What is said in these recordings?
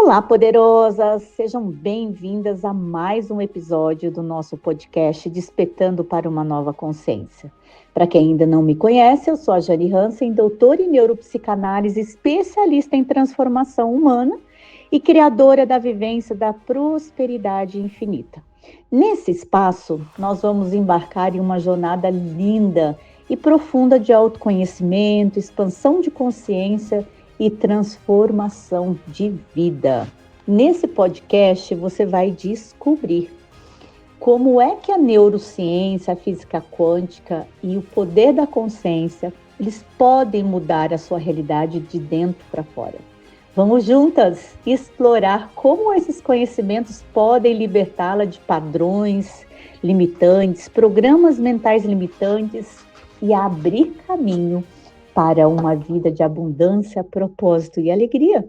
Olá, poderosas! Sejam bem-vindas a mais um episódio do nosso podcast Despertando para uma Nova Consciência. Para quem ainda não me conhece, eu sou a Jani Hansen, doutora em neuropsicanálise, especialista em transformação humana e criadora da vivência da prosperidade infinita. Nesse espaço, nós vamos embarcar em uma jornada linda e profunda de autoconhecimento, expansão de consciência e transformação de vida. Nesse podcast, você vai descobrir como é que a neurociência, a física quântica e o poder da consciência, eles podem mudar a sua realidade de dentro para fora. Vamos juntas explorar como esses conhecimentos podem libertá-la de padrões limitantes, programas mentais limitantes e abrir caminho para uma vida de abundância, propósito e alegria.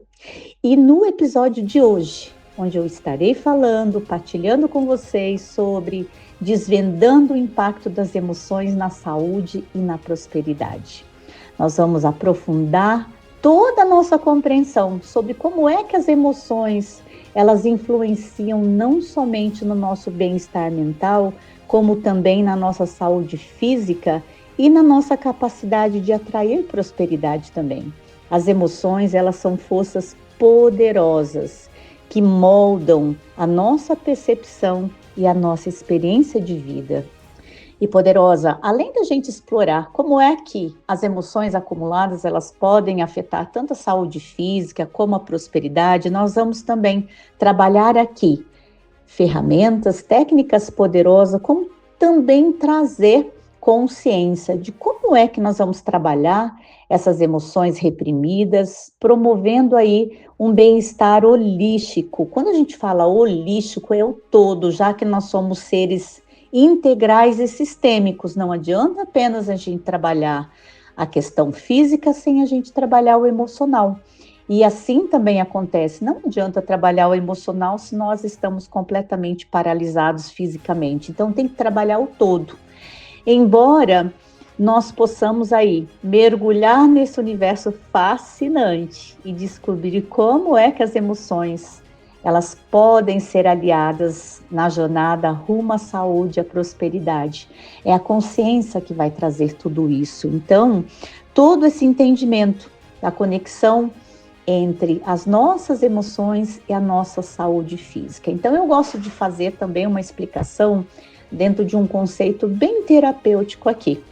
E no episódio de hoje, onde eu estarei falando, partilhando com vocês sobre desvendando o impacto das emoções na saúde e na prosperidade. Nós vamos aprofundar toda a nossa compreensão sobre como é que as emoções, elas influenciam não somente no nosso bem-estar mental, como também na nossa saúde física e na nossa capacidade de atrair prosperidade também. As emoções, elas são forças poderosas que moldam a nossa percepção e a nossa experiência de vida. E poderosa, além da gente explorar como é que as emoções acumuladas, elas podem afetar tanto a saúde física como a prosperidade, nós vamos também trabalhar aqui ferramentas, técnicas poderosas, como também trazer consciência de como é que nós vamos trabalhar essas emoções reprimidas, promovendo aí um bem-estar holístico. Quando a gente fala holístico, é o todo, já que nós somos seres integrais e sistêmicos. Não adianta apenas a gente trabalhar a questão física sem a gente trabalhar o emocional. E assim também acontece, não adianta trabalhar o emocional se nós estamos completamente paralisados fisicamente. Então tem que trabalhar o todo. Embora nós possamos aí mergulhar nesse universo fascinante e descobrir como é que as emoções, elas podem ser aliadas na jornada rumo à saúde e à prosperidade. É a consciência que vai trazer tudo isso. Então, todo esse entendimento da conexão entre as nossas emoções e a nossa saúde física. Então, eu gosto de fazer também uma explicação dentro de um conceito bem terapêutico aqui,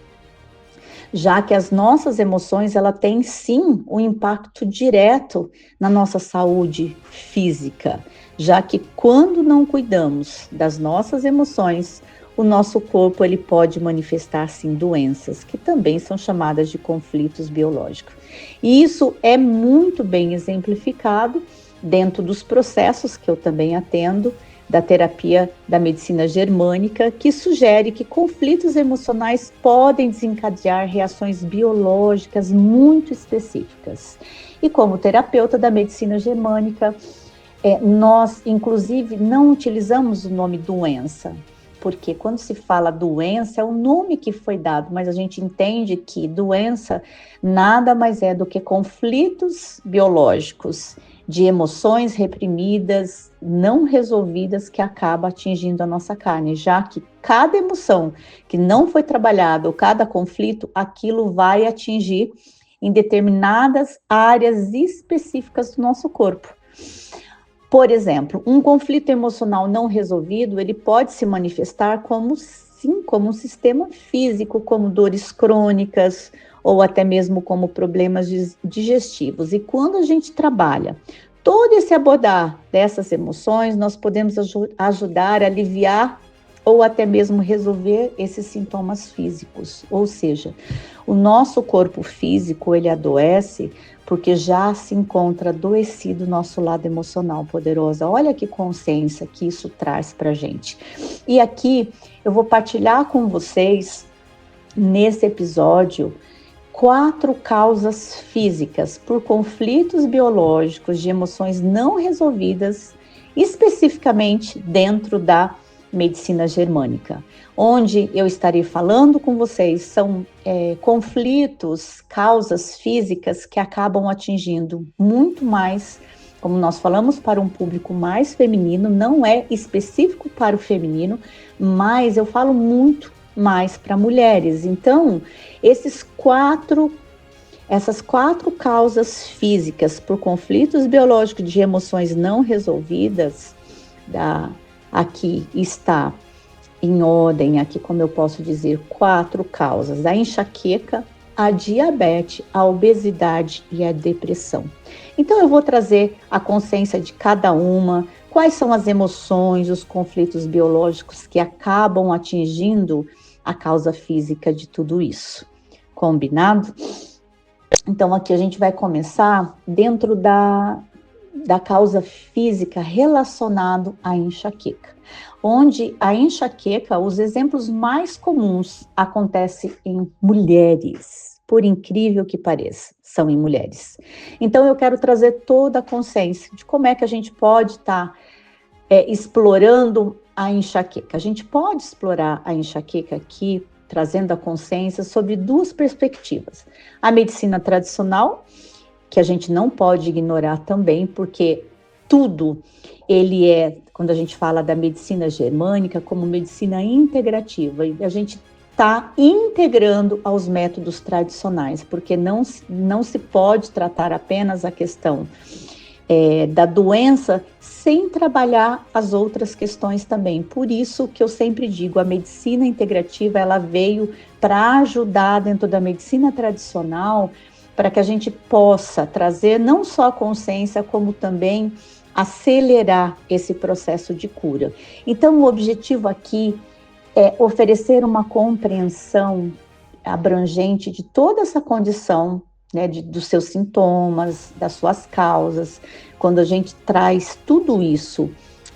já que as nossas emoções, ela tem sim um impacto direto na nossa saúde física, já que quando não cuidamos das nossas emoções, o nosso corpo ele pode manifestar sim doenças, que também são chamadas de conflitos biológicos. E isso é muito bem exemplificado dentro dos processos que eu também atendo, da terapia da medicina germânica, que sugere que conflitos emocionais podem desencadear reações biológicas muito específicas. E como terapeuta da medicina germânica, nós, inclusive, não utilizamos o nome doença, porque quando se fala doença, é o nome que foi dado, mas a gente entende que doença nada mais é do que conflitos biológicos de emoções reprimidas, não resolvidas, que acaba atingindo a nossa carne, já que cada emoção que não foi trabalhada, ou cada conflito, aquilo vai atingir em determinadas áreas específicas do nosso corpo. Por exemplo, um conflito emocional não resolvido, ele pode se manifestar como um sistema físico, como dores crônicas, ou até mesmo como problemas digestivos. E quando a gente trabalha todo esse abordar dessas emoções, nós podemos ajudar a aliviar ou até mesmo resolver esses sintomas físicos. Ou seja, o nosso corpo físico, ele adoece porque já se encontra adoecido o nosso lado emocional, poderosa. Olha que consciência que isso traz para a gente. E aqui eu vou partilhar com vocês, nesse episódio, 4 causas físicas por conflitos biológicos de emoções não resolvidas, especificamente dentro da medicina germânica, onde eu estarei falando com vocês, são conflitos, causas físicas que acabam atingindo muito mais como nós falamos, para um público mais feminino, não é específico para o feminino, mas eu falo muito mais para mulheres. Então, essas quatro causas físicas por conflitos biológicos de emoções não resolvidas, aqui está em ordem, aqui como eu posso dizer, 4 causas: a enxaqueca, a diabetes, a obesidade e a depressão. Então eu vou trazer a consciência de cada uma, quais são as emoções, os conflitos biológicos que acabam atingindo a causa física de tudo isso. Combinado? Então aqui a gente vai começar dentro da causa física relacionado à enxaqueca, onde a enxaqueca, os exemplos mais comuns acontecem em mulheres, por incrível que pareça, são em mulheres. Então eu quero trazer toda a consciência de como é que a gente pode estar explorando a enxaqueca. A gente pode explorar a enxaqueca aqui, trazendo a consciência sobre 2 perspectivas: a medicina tradicional, que a gente não pode ignorar também, porque tudo ele quando a gente fala da medicina germânica, como medicina integrativa, e a gente está integrando aos métodos tradicionais, porque não se pode tratar apenas a questão da doença sem trabalhar as outras questões também. Por isso que eu sempre digo, a medicina integrativa, ela veio para ajudar dentro da medicina tradicional, para que a gente possa trazer não só a consciência, como também acelerar esse processo de cura. Então, o objetivo aqui é oferecer uma compreensão abrangente de toda essa condição, né, dos seus sintomas, das suas causas. Quando a gente traz tudo isso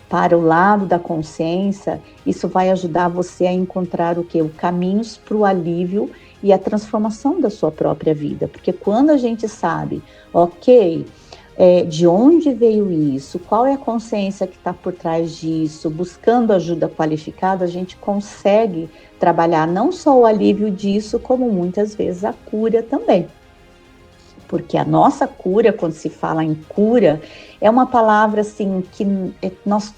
para o lado da consciência, isso vai ajudar você a encontrar o caminhos para o alívio e a transformação da sua própria vida. Porque quando a gente sabe, de onde veio isso, qual é a consciência que está por trás disso, buscando ajuda qualificada, a gente consegue trabalhar não só o alívio disso, como muitas vezes a cura também. Porque a nossa cura, quando se fala em cura, é uma palavra assim que nós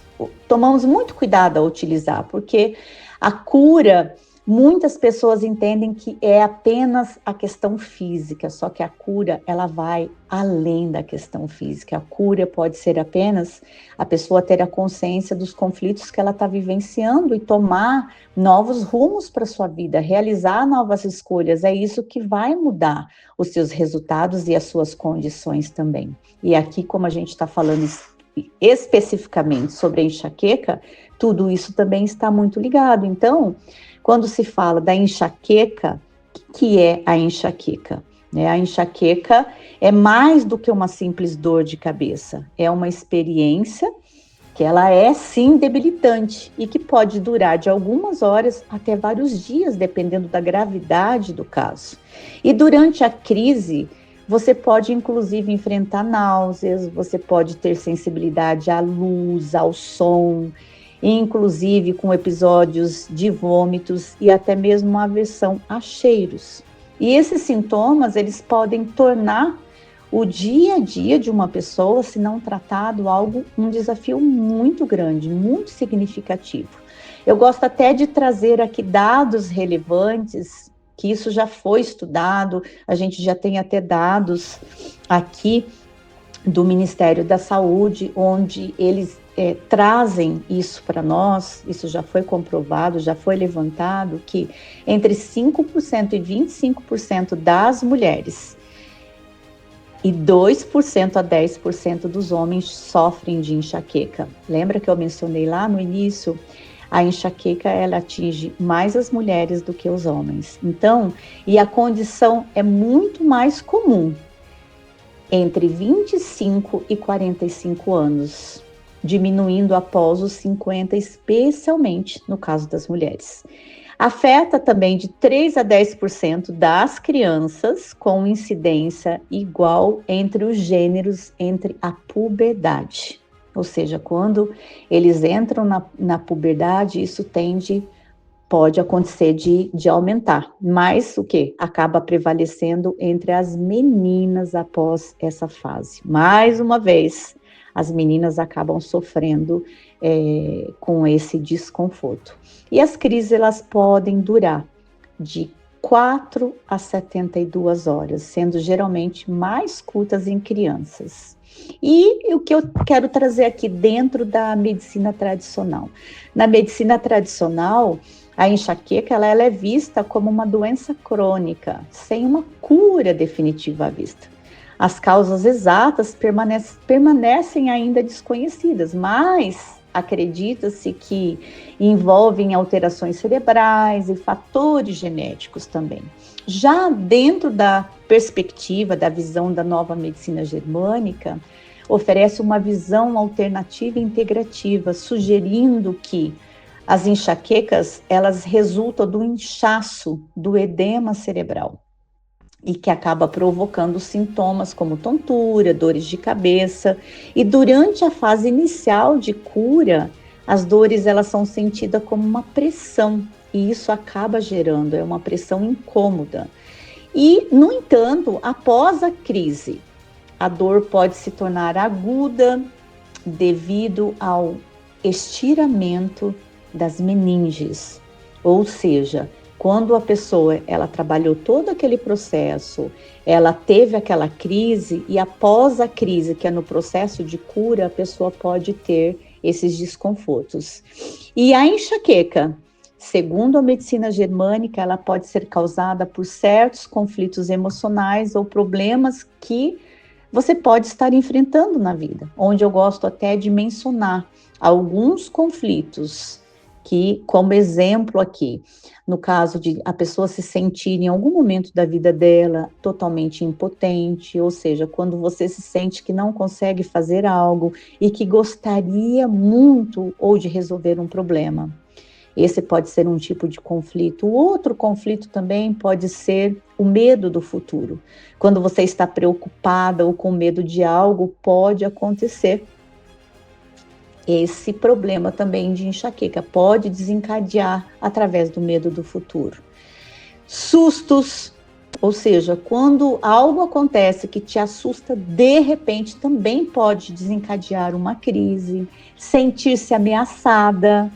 tomamos muito cuidado a utilizar, porque a cura, muitas pessoas entendem que é apenas a questão física, só que a cura, ela vai além da questão física. A cura pode ser apenas a pessoa ter a consciência dos conflitos que ela está vivenciando e tomar novos rumos para a sua vida, realizar novas escolhas. É isso que vai mudar os seus resultados e as suas condições também. E aqui, como a gente está falando especificamente sobre a enxaqueca, tudo isso também está muito ligado. Então, quando se fala da enxaqueca, o que é a enxaqueca? A enxaqueca é mais do que uma simples dor de cabeça, é uma experiência que ela é sim debilitante e que pode durar de algumas horas até vários dias, dependendo da gravidade do caso. E durante a crise, você pode inclusive enfrentar náuseas, você pode ter sensibilidade à luz, ao som, inclusive com episódios de vômitos e até mesmo uma aversão a cheiros. E esses sintomas, eles podem tornar o dia a dia de uma pessoa, se não tratado, um desafio muito grande, muito significativo. Eu gosto até de trazer aqui dados relevantes, que isso já foi estudado, a gente já tem até dados aqui do Ministério da Saúde, onde eles trazem isso para nós. Isso já foi comprovado, já foi levantado, que entre 5% e 25% das mulheres e 2% a 10% dos homens sofrem de enxaqueca. Lembra que eu mencionei lá no início? A enxaqueca, ela atinge mais as mulheres do que os homens. Então, e a condição é muito mais comum entre 25 e 45 anos, diminuindo após os 50, especialmente no caso das mulheres. Afeta também de 3 a 10% das crianças, com incidência igual entre os gêneros, entre a puberdade. Ou seja, quando eles entram na puberdade, isso pode acontecer de aumentar. Mas o que? Acaba prevalecendo entre as meninas após essa fase. Mais uma vez, as meninas acabam sofrendo com esse desconforto. E as crises, elas podem durar de 4 a 72 horas, sendo geralmente mais curtas em crianças. E o que eu quero trazer aqui dentro da medicina tradicional? Na medicina tradicional, a enxaqueca ela é vista como uma doença crônica, sem uma cura definitiva à vista. As causas exatas permanecem ainda desconhecidas, mas acredita-se que envolvem alterações cerebrais e fatores genéticos também. Já dentro da perspectiva, da visão da nova medicina germânica, oferece uma visão alternativa e integrativa, sugerindo que as enxaquecas, elas resultam do inchaço, do edema cerebral, e que acaba provocando sintomas como tontura, dores de cabeça, e durante a fase inicial de cura, as dores elas são sentidas como uma pressão, e isso acaba gerando uma pressão incômoda. E, no entanto, após a crise, a dor pode se tornar aguda devido ao estiramento das meninges, ou seja, quando a pessoa ela trabalhou todo aquele processo, ela teve aquela crise e após a crise, que é no processo de cura, a pessoa pode ter esses desconfortos. E a enxaqueca, segundo a medicina germânica, ela pode ser causada por certos conflitos emocionais ou problemas que você pode estar enfrentando na vida, onde eu gosto até de mencionar alguns conflitos que, como exemplo aqui, no caso de a pessoa se sentir em algum momento da vida dela totalmente impotente, ou seja, quando você se sente que não consegue fazer algo e que gostaria muito ou de resolver um problema. Esse pode ser um tipo de conflito. O outro conflito também pode ser o medo do futuro. Quando você está preocupada ou com medo de algo, pode acontecer. Esse problema também de enxaqueca pode desencadear através do medo do futuro. Sustos, ou seja, quando algo acontece que te assusta de repente, também pode desencadear uma crise. Sentir-se ameaçada,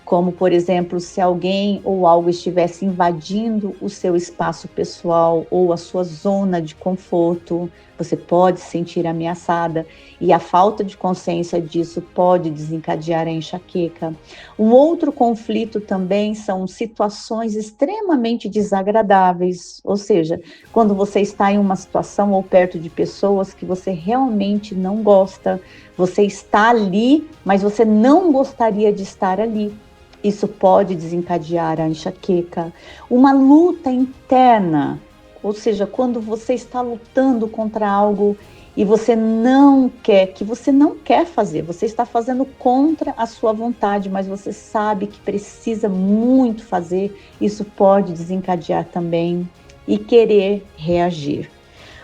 como, por exemplo, se alguém ou algo estivesse invadindo o seu espaço pessoal ou a sua zona de conforto, você pode se sentir ameaçada e a falta de consciência disso pode desencadear a enxaqueca. Um outro conflito também são situações extremamente desagradáveis, ou seja, quando você está em uma situação ou perto de pessoas que você realmente não gosta, você está ali, mas você não gostaria de estar ali. Isso pode desencadear a enxaqueca. Uma luta interna, ou seja, quando você está lutando contra algo e você não quer fazer, você está fazendo contra a sua vontade, mas você sabe que precisa muito fazer, isso pode desencadear também e querer reagir.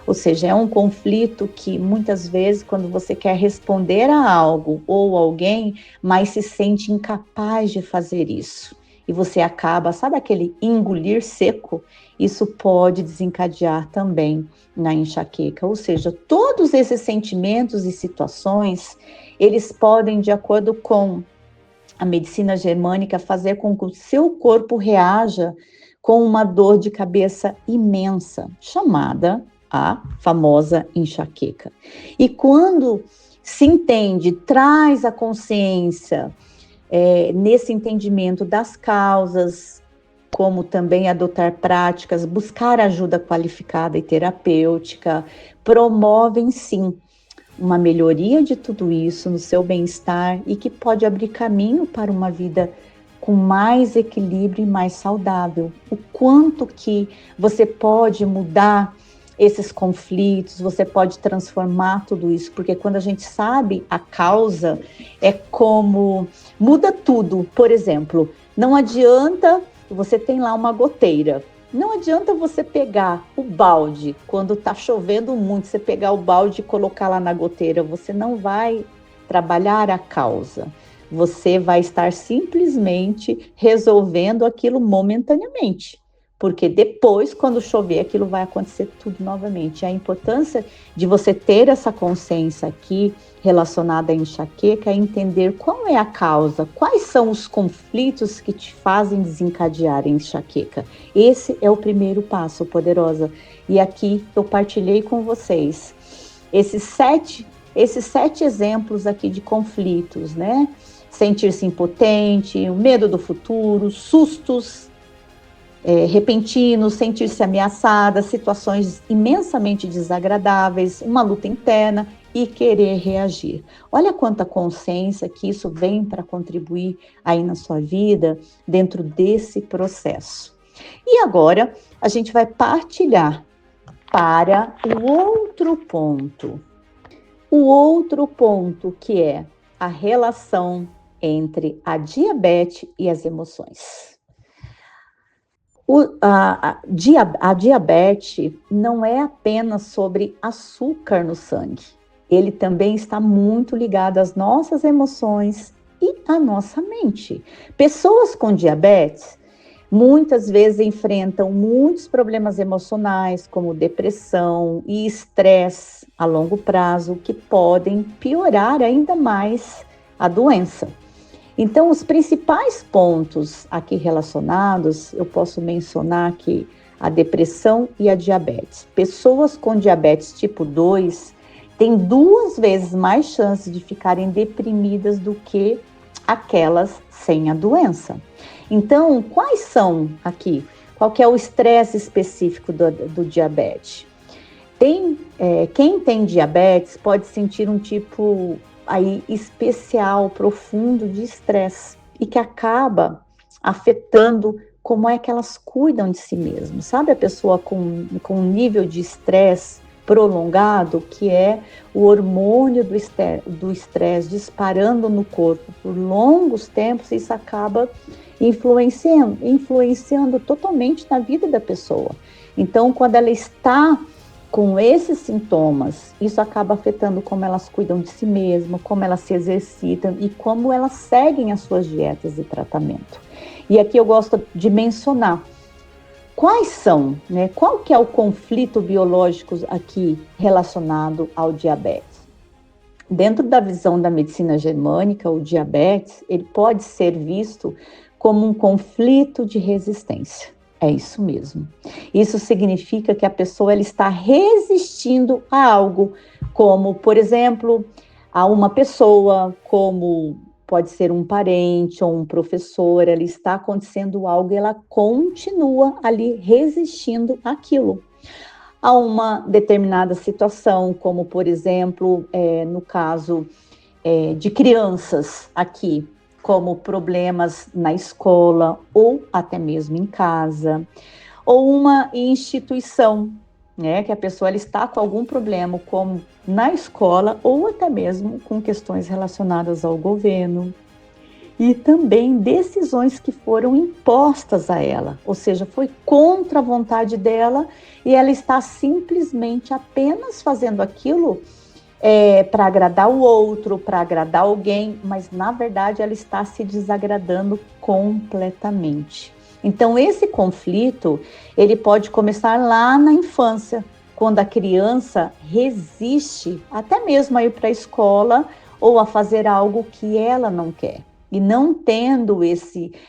Ou seja, é um conflito que muitas vezes quando você quer responder a algo ou alguém, mas se sente incapaz de fazer isso. E você acaba, sabe aquele engolir seco? Isso pode desencadear também na enxaqueca. Ou seja, todos esses sentimentos e situações, eles podem, de acordo com a medicina germânica, fazer com que o seu corpo reaja com uma dor de cabeça imensa, chamada a famosa enxaqueca. E quando se entende, traz a consciência nesse entendimento das causas, como também adotar práticas, buscar ajuda qualificada e terapêutica, promovem sim uma melhoria de tudo isso no seu bem-estar e que pode abrir caminho para uma vida com mais equilíbrio e mais saudável. O quanto que você pode mudar esses conflitos, você pode transformar tudo isso, porque quando a gente sabe a causa, é como muda tudo. Por exemplo, não adianta, você tem lá uma goteira, não adianta você pegar o balde, quando está chovendo muito, você pegar o balde e colocar lá na goteira, você não vai trabalhar a causa, você vai estar simplesmente resolvendo aquilo momentaneamente. porque depois, quando chover, aquilo vai acontecer tudo novamente. A importância de você ter essa consciência aqui relacionada à enxaqueca é entender qual é a causa, quais são os conflitos que te fazem desencadear a enxaqueca. Esse é o primeiro passo, poderosa. E aqui eu partilhei com vocês esses sete exemplos aqui de conflitos, né? Sentir-se impotente, o medo do futuro, sustos repentinos, sentir-se ameaçada, situações imensamente desagradáveis, uma luta interna e querer reagir. Olha quanta consciência que isso vem para contribuir aí na sua vida dentro desse processo. E agora a gente vai partilhar para o outro ponto. O outro ponto que é a relação entre a diabetes e as emoções. A diabetes não é apenas sobre açúcar no sangue. Ele também está muito ligado às nossas emoções e à nossa mente. Pessoas com diabetes muitas vezes enfrentam muitos problemas emocionais, como depressão e estresse a longo prazo, que podem piorar ainda mais a doença. Então, os principais pontos aqui relacionados, eu posso mencionar aqui a depressão e a diabetes. Pessoas com diabetes tipo 2 têm 2 vezes mais chances de ficarem deprimidas do que aquelas sem a doença. Então, quais são aqui? Qual que é o estresse específico do diabetes? Quem tem diabetes pode sentir um tipo aí especial, profundo de estresse e que acaba afetando como é que elas cuidam de si mesmas. Sabe a pessoa com um nível de estresse prolongado, que é o hormônio do estresse disparando no corpo por longos tempos, isso acaba influenciando totalmente na vida da pessoa. Então, quando ela está com esses sintomas, isso acaba afetando como elas cuidam de si mesmas, como elas se exercitam e como elas seguem as suas dietas e tratamento. E aqui eu gosto de mencionar quais são, né? Qual que é o conflito biológico aqui relacionado ao diabetes? Dentro da visão da medicina germânica, o diabetes, ele pode ser visto como um conflito de resistência. É isso mesmo. Isso significa que a pessoa ela está resistindo a algo, como, por exemplo, a uma pessoa, como pode ser um parente ou um professor, ela está acontecendo algo e ela continua ali resistindo àquilo. A uma determinada situação, como, por exemplo, no caso de crianças aqui, como problemas na escola ou até mesmo em casa, ou uma instituição, né, que a pessoa ela está com algum problema, como na escola ou até mesmo com questões relacionadas ao governo, e também decisões que foram impostas a ela, ou seja, foi contra a vontade dela e ela está simplesmente apenas fazendo aquilo para agradar o outro, para agradar alguém, mas na verdade ela está se desagradando completamente. Então esse conflito, ele pode começar lá na infância, quando a criança resiste até mesmo a ir para a escola ou a fazer algo que ela não quer. E não tendo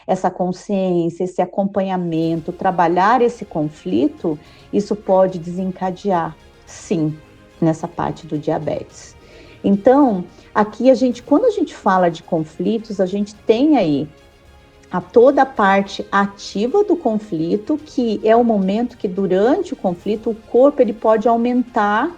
essa consciência, esse acompanhamento, trabalhar esse conflito, isso pode desencadear, sim, nessa parte do diabetes. Então, aqui quando a gente fala de conflitos, a gente tem aí toda a parte ativa do conflito, que é o momento que durante o conflito o corpo ele pode aumentar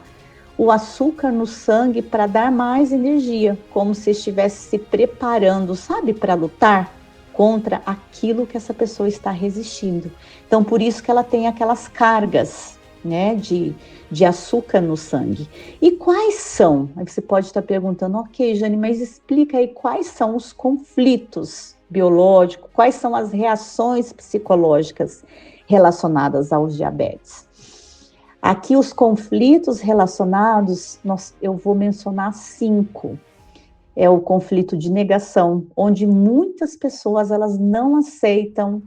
o açúcar no sangue para dar mais energia, como se estivesse se preparando, sabe, para lutar contra aquilo que essa pessoa está resistindo. Então, por isso que ela tem aquelas cargas, né, de açúcar no sangue. E quais são? Aí você pode estar perguntando, ok, Jane, mas explica aí quais são os conflitos biológicos, quais são as reações psicológicas relacionadas aos diabetes. Aqui os conflitos relacionados, eu vou mencionar 5. É o conflito de negação, onde muitas pessoas elas não aceitam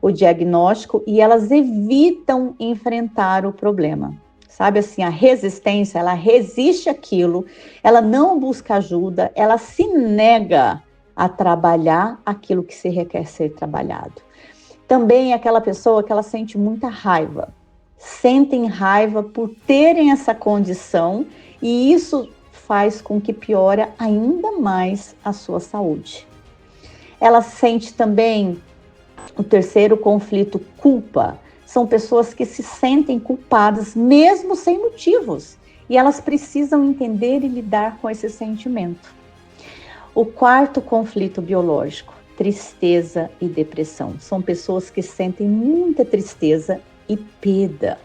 o diagnóstico e elas evitam enfrentar o problema. Sabe assim, a resistência, ela resiste àquilo, ela não busca ajuda, ela se nega a trabalhar aquilo que se requer ser trabalhado. Também é aquela pessoa que ela sente muita raiva, sentem raiva por terem essa condição e isso faz com que piore ainda mais a sua saúde. Ela sente também o terceiro conflito, culpa. São pessoas que se sentem culpadas, mesmo sem motivos, e elas precisam entender e lidar com esse sentimento. O quarto conflito biológico, tristeza e depressão. São pessoas que sentem muita tristeza e perda,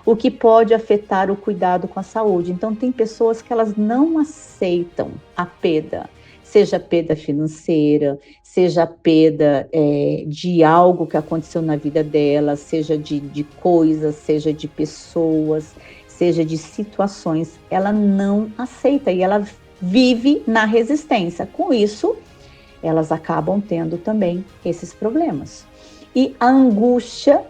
o que pode afetar o cuidado com a saúde. Então, tem pessoas que elas não aceitam a perda, seja perda financeira, seja perda de algo que aconteceu na vida dela, seja de coisas, seja de pessoas, seja de situações, ela não aceita e ela vive na resistência. Com isso, elas acabam tendo também esses problemas. E a angústia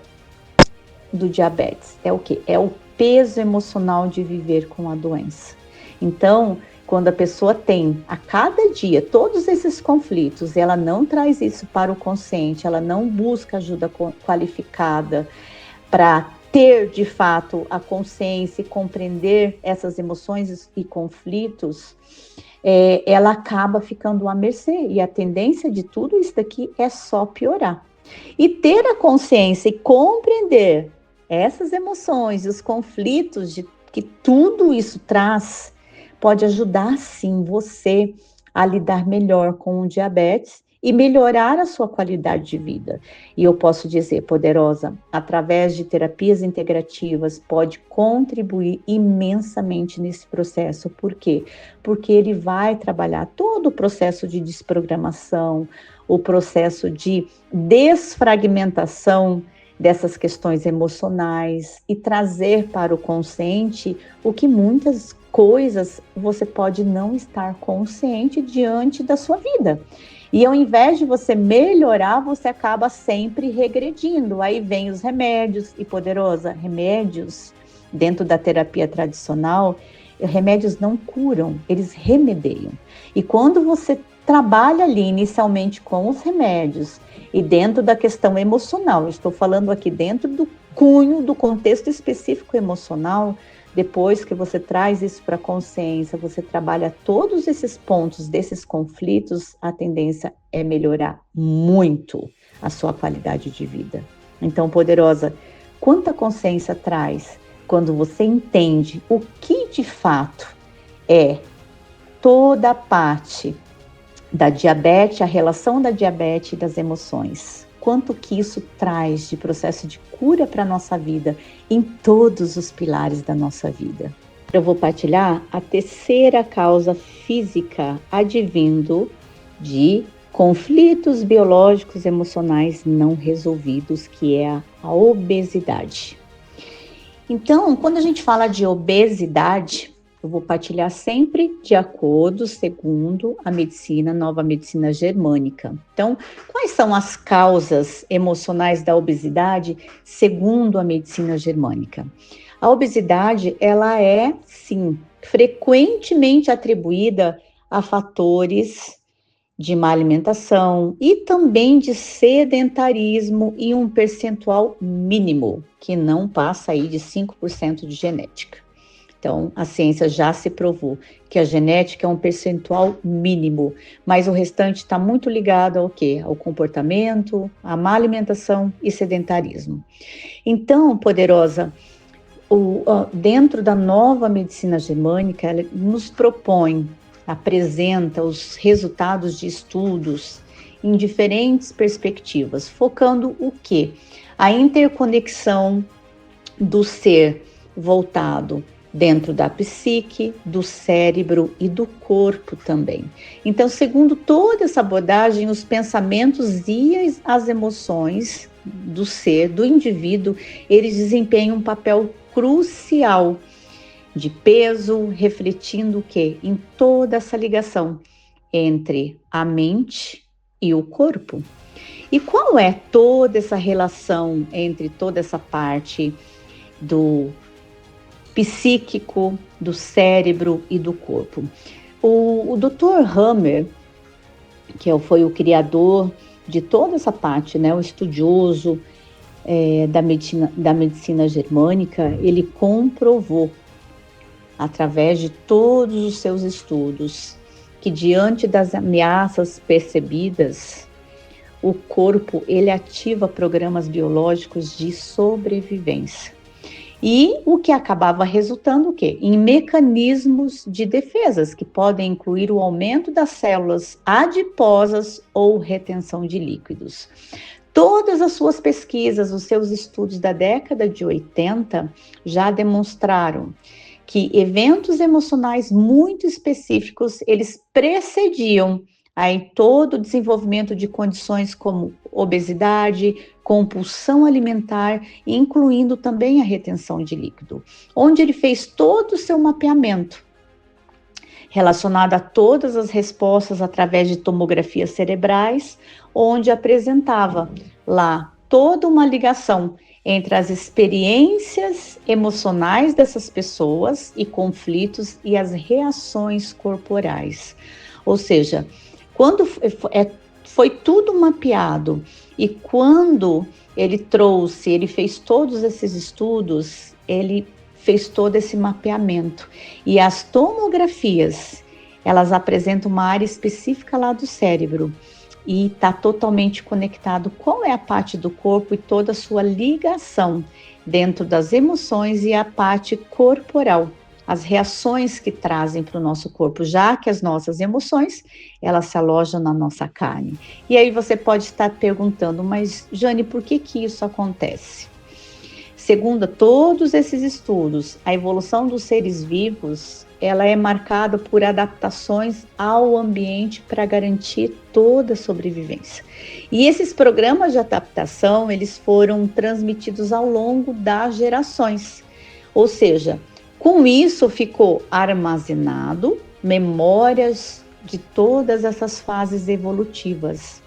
do diabetes é o quê? É o peso emocional de viver com a doença. Então, quando a pessoa tem a cada dia todos esses conflitos e ela não traz isso para o consciente, ela não busca ajuda qualificada para ter de fato a consciência e compreender essas emoções e conflitos, ela acaba ficando à mercê. E a tendência de tudo isso daqui é só piorar. E ter a consciência e compreender essas emoções, os conflitos que tudo isso traz, pode ajudar sim você a lidar melhor com o diabetes e melhorar a sua qualidade de vida. E eu posso dizer, poderosa, através de terapias integrativas, pode contribuir imensamente nesse processo. Por quê? Porque ele vai trabalhar todo o processo de desprogramação, o processo de desfragmentação dessas questões emocionais e trazer para o consciente o que muitas coisas você pode não estar consciente diante da sua vida. E ao invés de você melhorar, você acaba sempre regredindo. Aí vem os remédios, e poderosa, remédios dentro da terapia tradicional, remédios não curam, eles remediam. E quando você trabalha ali inicialmente com os remédios e dentro da questão emocional, eu estou falando aqui dentro do cunho, do contexto específico emocional, depois que você traz isso para a consciência, você trabalha todos esses pontos desses conflitos, a tendência é melhorar muito a sua qualidade de vida. Então, poderosa, quanta consciência traz quando você entende o que de fato é toda a parte da diabetes, a relação da diabetes e das emoções. Quanto que isso traz de processo de cura para a nossa vida em todos os pilares da nossa vida. Eu vou partilhar a terceira causa física advindo de conflitos biológicos emocionais não resolvidos, que é a obesidade. Então, quando a gente fala de obesidade, eu vou partilhar sempre de acordo, segundo a nova medicina germânica. Então, quais são as causas emocionais da obesidade, segundo a medicina germânica? A obesidade, ela é, sim, frequentemente atribuída a fatores de má alimentação e também de sedentarismo e um percentual mínimo, que não passa aí de 5% de genética. Então, a ciência já se provou que a genética é um percentual mínimo, mas o restante está muito ligado ao quê? Ao comportamento, à má alimentação e sedentarismo. Então, poderosa, dentro da nova medicina germânica, ela nos propõe, apresenta os resultados de estudos em diferentes perspectivas, focando o quê? A interconexão do ser voltado dentro da psique, do cérebro e do corpo também. Então, segundo toda essa abordagem, os pensamentos e as emoções do ser, do indivíduo, eles desempenham um papel crucial de peso, refletindo o quê? Em toda essa ligação entre a mente, e o corpo. E qual é toda essa relação entre toda essa parte do psíquico, do cérebro e do corpo? O Dr. Hammer, que foi o criador de toda essa parte, né, o estudioso da medicina germânica, ele comprovou, através de todos os seus estudos, que diante das ameaças percebidas, o corpo ele ativa programas biológicos de sobrevivência. E o que acabava resultando o quê? Em mecanismos de defesas, que podem incluir o aumento das células adiposas ou retenção de líquidos. Todas as suas pesquisas, os seus estudos da década de 80 já demonstraram que eventos emocionais muito específicos, eles precediam aí todo o desenvolvimento de condições como obesidade, compulsão alimentar, incluindo também a retenção de líquido, onde ele fez todo o seu mapeamento relacionado a todas as respostas através de tomografias cerebrais, onde apresentava lá toda uma ligação entre as experiências emocionais dessas pessoas e conflitos e as reações corporais. Ou seja, quando foi tudo mapeado e quando ele fez todos esses estudos, ele fez todo esse mapeamento. E as tomografias, elas apresentam uma área específica lá do cérebro e está totalmente conectado qual é a parte do corpo e toda a sua ligação dentro das emoções e a parte corporal, as reações que trazem para o nosso corpo, já que as nossas emoções, elas se alojam na nossa carne. E aí você pode estar perguntando, mas Jane, por que isso acontece? Segundo todos esses estudos, a evolução dos seres vivos, ela é marcada por adaptações ao ambiente para garantir toda a sobrevivência. E esses programas de adaptação, eles foram transmitidos ao longo das gerações. Ou seja, com isso ficou armazenado memórias de todas essas fases evolutivas.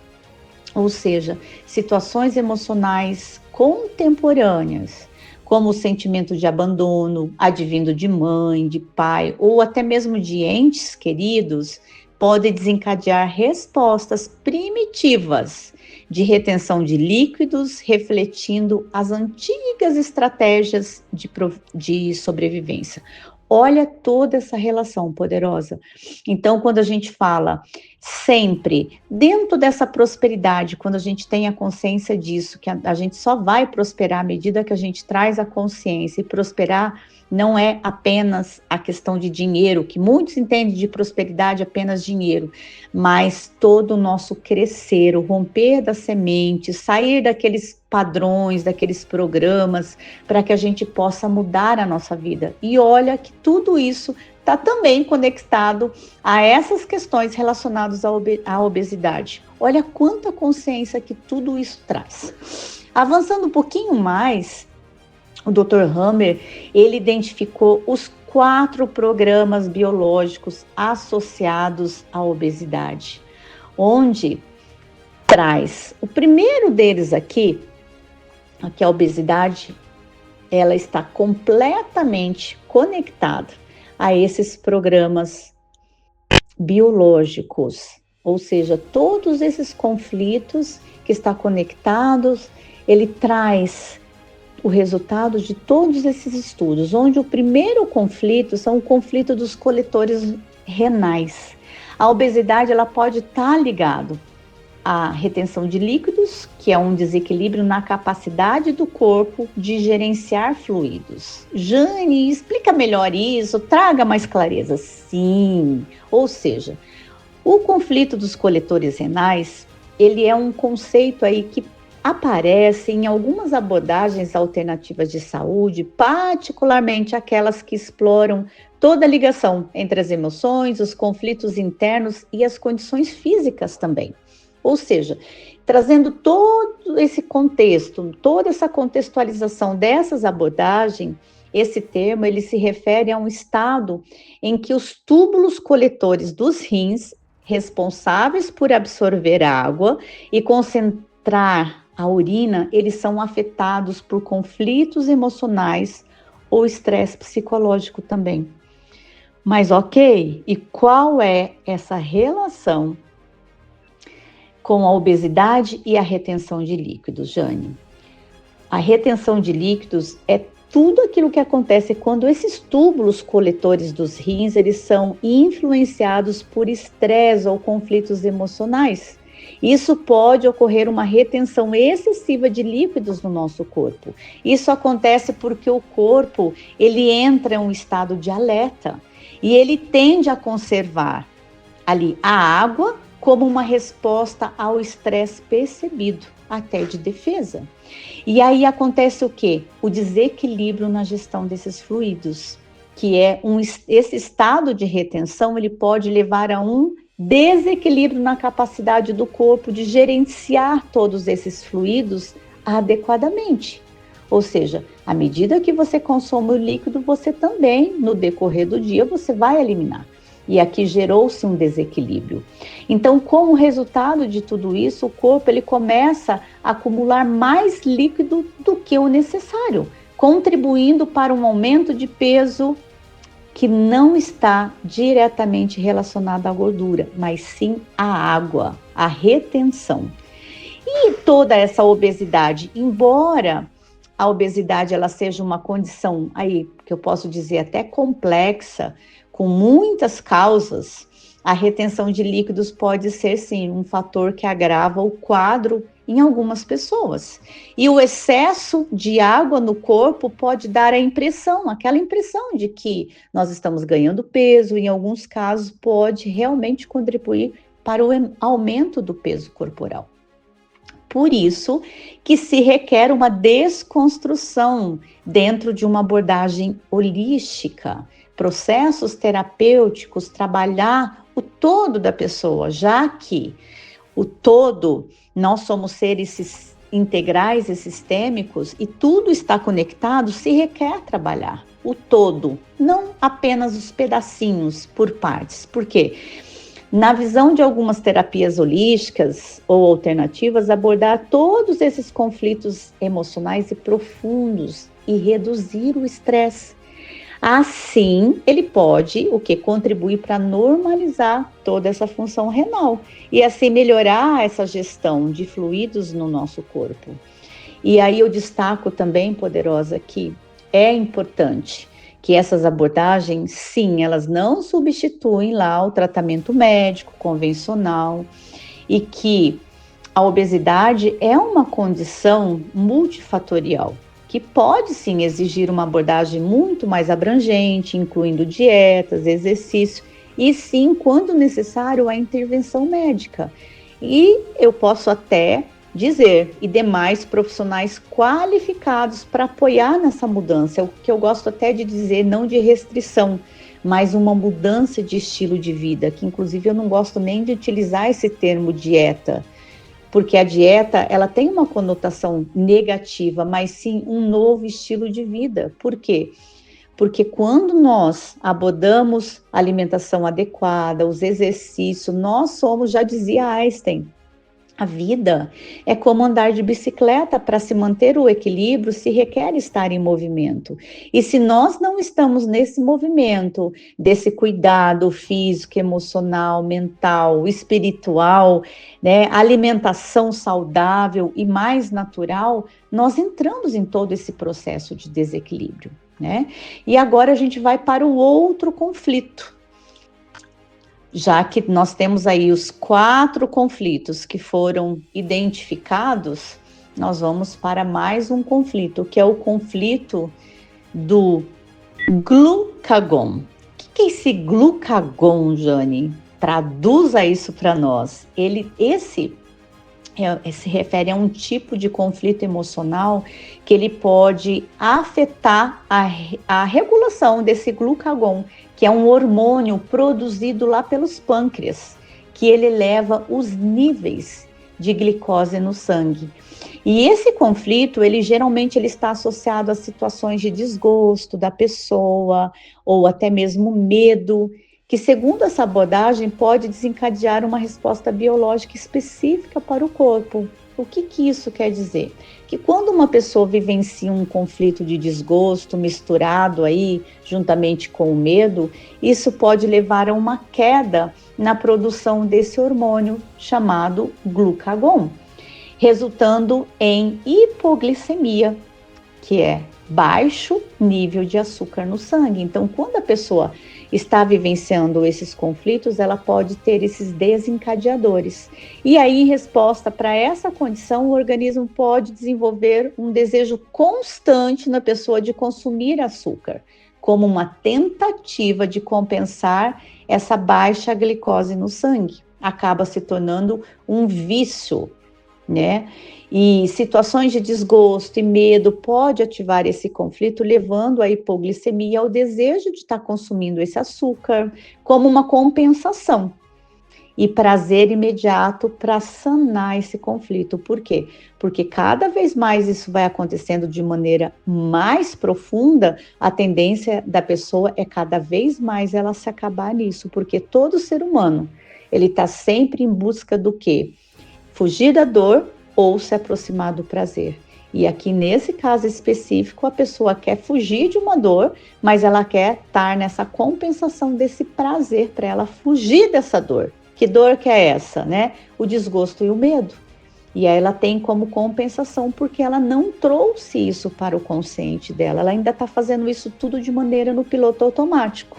Ou seja, situações emocionais contemporâneas, como o sentimento de abandono, advindo de mãe, de pai, ou até mesmo de entes queridos, podem desencadear respostas primitivas de retenção de líquidos, refletindo as antigas estratégias de sobrevivência. Olha toda essa relação poderosa. Então, quando a gente fala sempre dentro dessa prosperidade, quando a gente tem a consciência disso, que a gente só vai prosperar à medida que a gente traz a consciência, e prosperar não é apenas a questão de dinheiro, que muitos entendem de prosperidade apenas dinheiro, mas todo o nosso crescer, o romper das sementes, sair daqueles padrões, daqueles programas, para que a gente possa mudar a nossa vida. E olha que tudo isso está também conectado a essas questões relacionadas à obesidade. Olha quanta consciência que tudo isso traz. Avançando um pouquinho mais, o Dr. Hammer, ele identificou os 4 programas biológicos associados à obesidade, onde traz o primeiro deles aqui, que a obesidade, ela está completamente conectada a esses programas biológicos, ou seja, todos esses conflitos que estão conectados, ele traz o resultado de todos esses estudos, onde o primeiro conflito são o conflito dos coletores renais. A obesidade, ela pode estar ligado à retenção de líquidos, que é um desequilíbrio na capacidade do corpo de gerenciar fluidos. Jane, explica melhor isso, traga mais clareza. Sim, ou seja, o conflito dos coletores renais, ele é um conceito aí que aparece em algumas abordagens alternativas de saúde, particularmente aquelas que exploram toda a ligação entre as emoções, os conflitos internos e as condições físicas também. Ou seja, trazendo todo esse contexto, toda essa contextualização dessas abordagens, esse termo ele se refere a um estado em que os túbulos coletores dos rins, responsáveis por absorver água e concentrar a urina, eles são afetados por conflitos emocionais ou estresse psicológico também. Mas ok, e qual é essa relação com a obesidade e a retenção de líquidos, Jane? A retenção de líquidos é tudo aquilo que acontece quando esses túbulos coletores dos rins, eles são influenciados por estresse ou conflitos emocionais. Isso pode ocorrer uma retenção excessiva de líquidos no nosso corpo. Isso acontece porque o corpo, ele entra em um estado de alerta e ele tende a conservar ali a água como uma resposta ao estresse percebido, até de defesa. E aí acontece o quê? O desequilíbrio na gestão desses fluidos, que é esse estado de retenção, ele pode levar a um desequilíbrio na capacidade do corpo de gerenciar todos esses fluidos adequadamente. Ou seja, à medida que você consome o líquido, você também, no decorrer do dia, você vai eliminar. E aqui gerou-se um desequilíbrio. Então, como resultado de tudo isso, o corpo ele começa a acumular mais líquido do que o necessário, contribuindo para um aumento de peso que não está diretamente relacionado à gordura, mas sim à água, à retenção. E toda essa obesidade, embora a obesidade ela seja uma condição aí que eu posso dizer até complexa, com muitas causas, a retenção de líquidos pode ser, sim, um fator que agrava o quadro em algumas pessoas. E o excesso de água no corpo pode dar a impressão, aquela impressão de que nós estamos ganhando peso, em alguns casos pode realmente contribuir para o aumento do peso corporal. Por isso que se requer uma desconstrução dentro de uma abordagem holística, processos terapêuticos, trabalhar o todo da pessoa, já que o todo, nós somos seres integrais e sistêmicos e tudo está conectado, se requer trabalhar o todo, não apenas os pedacinhos por partes. Por quê? Na visão de algumas terapias holísticas ou alternativas, abordar todos esses conflitos emocionais e profundos e reduzir o estresse. Assim, ele pode contribuir para normalizar toda essa função renal e assim melhorar essa gestão de fluidos no nosso corpo. E aí eu destaco também, poderosa, que é importante que essas abordagens, sim, elas não substituem lá o tratamento médico convencional e que a obesidade é uma condição multifatorial, que pode sim exigir uma abordagem muito mais abrangente, incluindo dietas, exercício e sim, quando necessário, a intervenção médica. E eu posso até dizer, e demais profissionais qualificados para apoiar nessa mudança, o que eu gosto até de dizer, não de restrição, mas uma mudança de estilo de vida, que inclusive eu não gosto nem de utilizar esse termo dieta, porque a dieta, ela tem uma conotação negativa, mas sim um novo estilo de vida. Por quê? Porque quando nós abordamos a alimentação adequada, os exercícios, nós somos, já dizia Einstein, a vida é como andar de bicicleta. Para se manter o equilíbrio, se requer estar em movimento. E se nós não estamos nesse movimento, desse cuidado físico, emocional, mental, espiritual, né, alimentação saudável e mais natural, nós entramos em todo esse processo de desequilíbrio, né? E agora a gente vai para o outro conflito. Já que nós temos aí os 4 conflitos que foram identificados, nós vamos para mais um conflito, que é o conflito do glucagon. O que é esse glucagon, Jane? Traduza isso para nós. Esse se refere a um tipo de conflito emocional que ele pode afetar a regulação desse glucagon, que é um hormônio produzido lá pelos pâncreas, que ele eleva os níveis de glicose no sangue. E esse conflito, ele geralmente está associado a situações de desgosto da pessoa, ou até mesmo medo, que, segundo essa abordagem, pode desencadear uma resposta biológica específica para o corpo. O que isso quer dizer? Que quando uma pessoa vivencia um conflito de desgosto misturado aí juntamente com o medo, isso pode levar a uma queda na produção desse hormônio chamado glucagon, resultando em hipoglicemia, que é baixo nível de açúcar no sangue. Então, quando a pessoa está vivenciando esses conflitos, ela pode ter esses desencadeadores. E aí, em resposta para essa condição, o organismo pode desenvolver um desejo constante na pessoa de consumir açúcar, como uma tentativa de compensar essa baixa glicose no sangue. Acaba se tornando um vício, né? E situações de desgosto e medo pode ativar esse conflito, levando à hipoglicemia, ao desejo de estar consumindo esse açúcar como uma compensação e prazer imediato para sanar esse conflito. Por quê? Porque cada vez mais isso vai acontecendo de maneira mais profunda, a tendência da pessoa é cada vez mais ela se acabar nisso, porque todo ser humano, ele está sempre em busca do quê? Fugir da dor ou se aproximar do prazer. E aqui nesse caso específico, a pessoa quer fugir de uma dor, mas ela quer estar nessa compensação desse prazer para ela fugir dessa dor. Que dor que é essa, né? O desgosto e o medo. E aí ela tem como compensação porque ela não trouxe isso para o consciente dela. Ela ainda está fazendo isso tudo de maneira no piloto automático.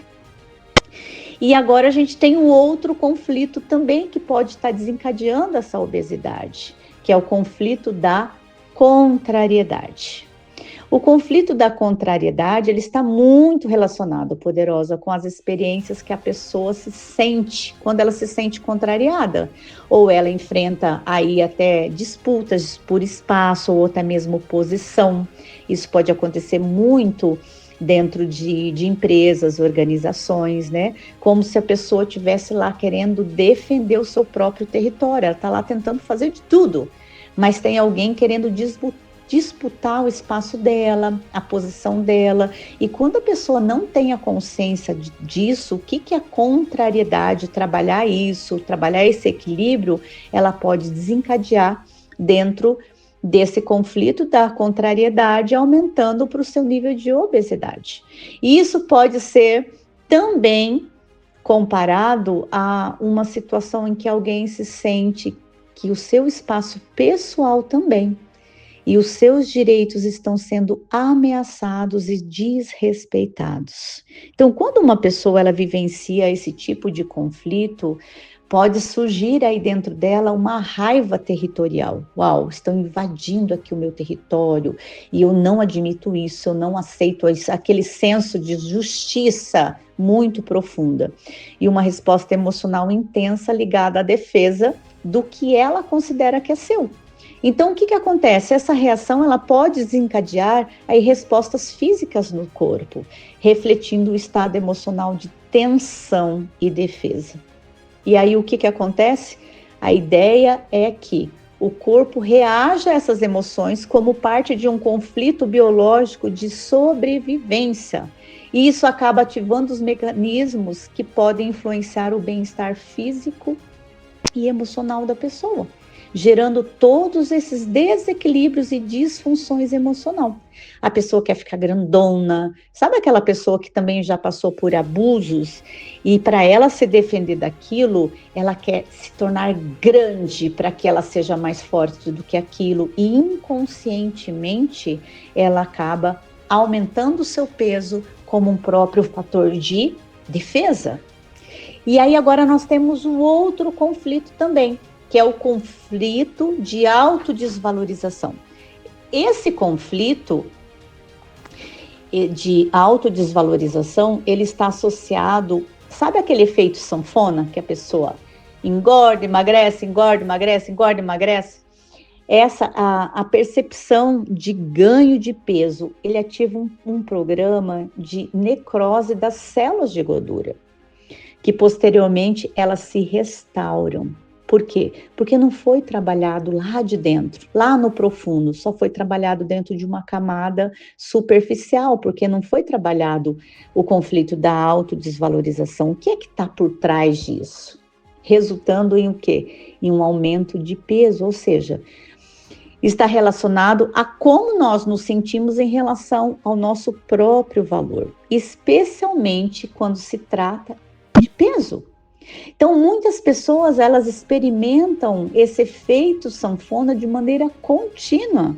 E agora a gente tem um outro conflito também que pode estar desencadeando essa obesidade, que é o conflito da contrariedade. O conflito da contrariedade, ele está muito relacionado, poderosa, com as experiências que a pessoa se sente quando ela se sente contrariada, ou ela enfrenta aí até disputas por espaço ou até mesmo posição. Isso pode acontecer muito dentro de empresas, organizações, né? Como se a pessoa estivesse lá querendo defender o seu próprio território. Ela está lá tentando fazer de tudo, mas tem alguém querendo disputar o espaço dela, a posição dela. E quando a pessoa não tem a consciência disso, o que é a contrariedade, trabalhar isso, trabalhar esse equilíbrio, ela pode desencadear dentro desse conflito da contrariedade, aumentando para o seu nível de obesidade. E isso pode ser também comparado a uma situação em que alguém se sente que o seu espaço pessoal também e os seus direitos estão sendo ameaçados e desrespeitados. Então, quando uma pessoa ela vivencia esse tipo de conflito, pode surgir aí dentro dela uma raiva territorial. Uau, estão invadindo aqui o meu território e eu não admito isso, eu não aceito isso, aquele senso de justiça muito profunda. E uma resposta emocional intensa ligada à defesa do que ela considera que é seu. Então, o que acontece? Essa reação ela pode desencadear aí respostas físicas no corpo, refletindo o estado emocional de tensão e defesa. E aí o que acontece? A ideia é que o corpo reaja a essas emoções como parte de um conflito biológico de sobrevivência. E isso acaba ativando os mecanismos que podem influenciar o bem-estar físico e emocional da pessoa, gerando todos esses desequilíbrios e disfunções emocionais. A pessoa quer ficar grandona, sabe aquela pessoa que também já passou por abusos e para ela se defender daquilo, ela quer se tornar grande para que ela seja mais forte do que aquilo e inconscientemente ela acaba aumentando o seu peso como um próprio fator de defesa. E aí agora nós temos um outro conflito também, que é o conflito de autodesvalorização. Esse conflito de autodesvalorização, ele está associado, sabe aquele efeito sanfona, que a pessoa engorda, emagrece, engorda, emagrece, engorda, emagrece? A percepção de ganho de peso, ele ativa um programa de necrose das células de gordura, que posteriormente elas se restauram. Por quê? Porque não foi trabalhado lá de dentro, lá no profundo, só foi trabalhado dentro de uma camada superficial, porque não foi trabalhado o conflito da autodesvalorização. O que é que está por trás disso? Resultando em o quê? Em um aumento de peso, ou seja, está relacionado a como nós nos sentimos em relação ao nosso próprio valor, especialmente quando se trata de peso. Então, muitas pessoas, elas experimentam esse efeito sanfona de maneira contínua,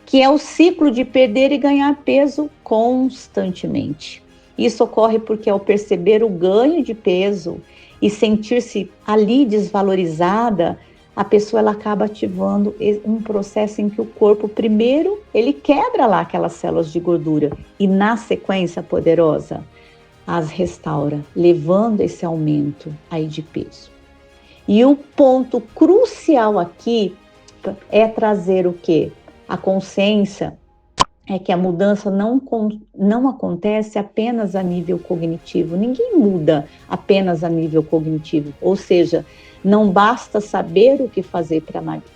que é o ciclo de perder e ganhar peso constantemente. Isso ocorre porque ao perceber o ganho de peso e sentir-se ali desvalorizada, a pessoa ela acaba ativando um processo em que o corpo, primeiro, ele quebra lá aquelas células de gordura e, na sequência poderosa, as restaura, levando esse aumento aí de peso. E o ponto crucial aqui é trazer o quê? A consciência é que a mudança não acontece apenas a nível cognitivo. Ninguém muda apenas a nível cognitivo. Ou seja, não basta saber o que fazer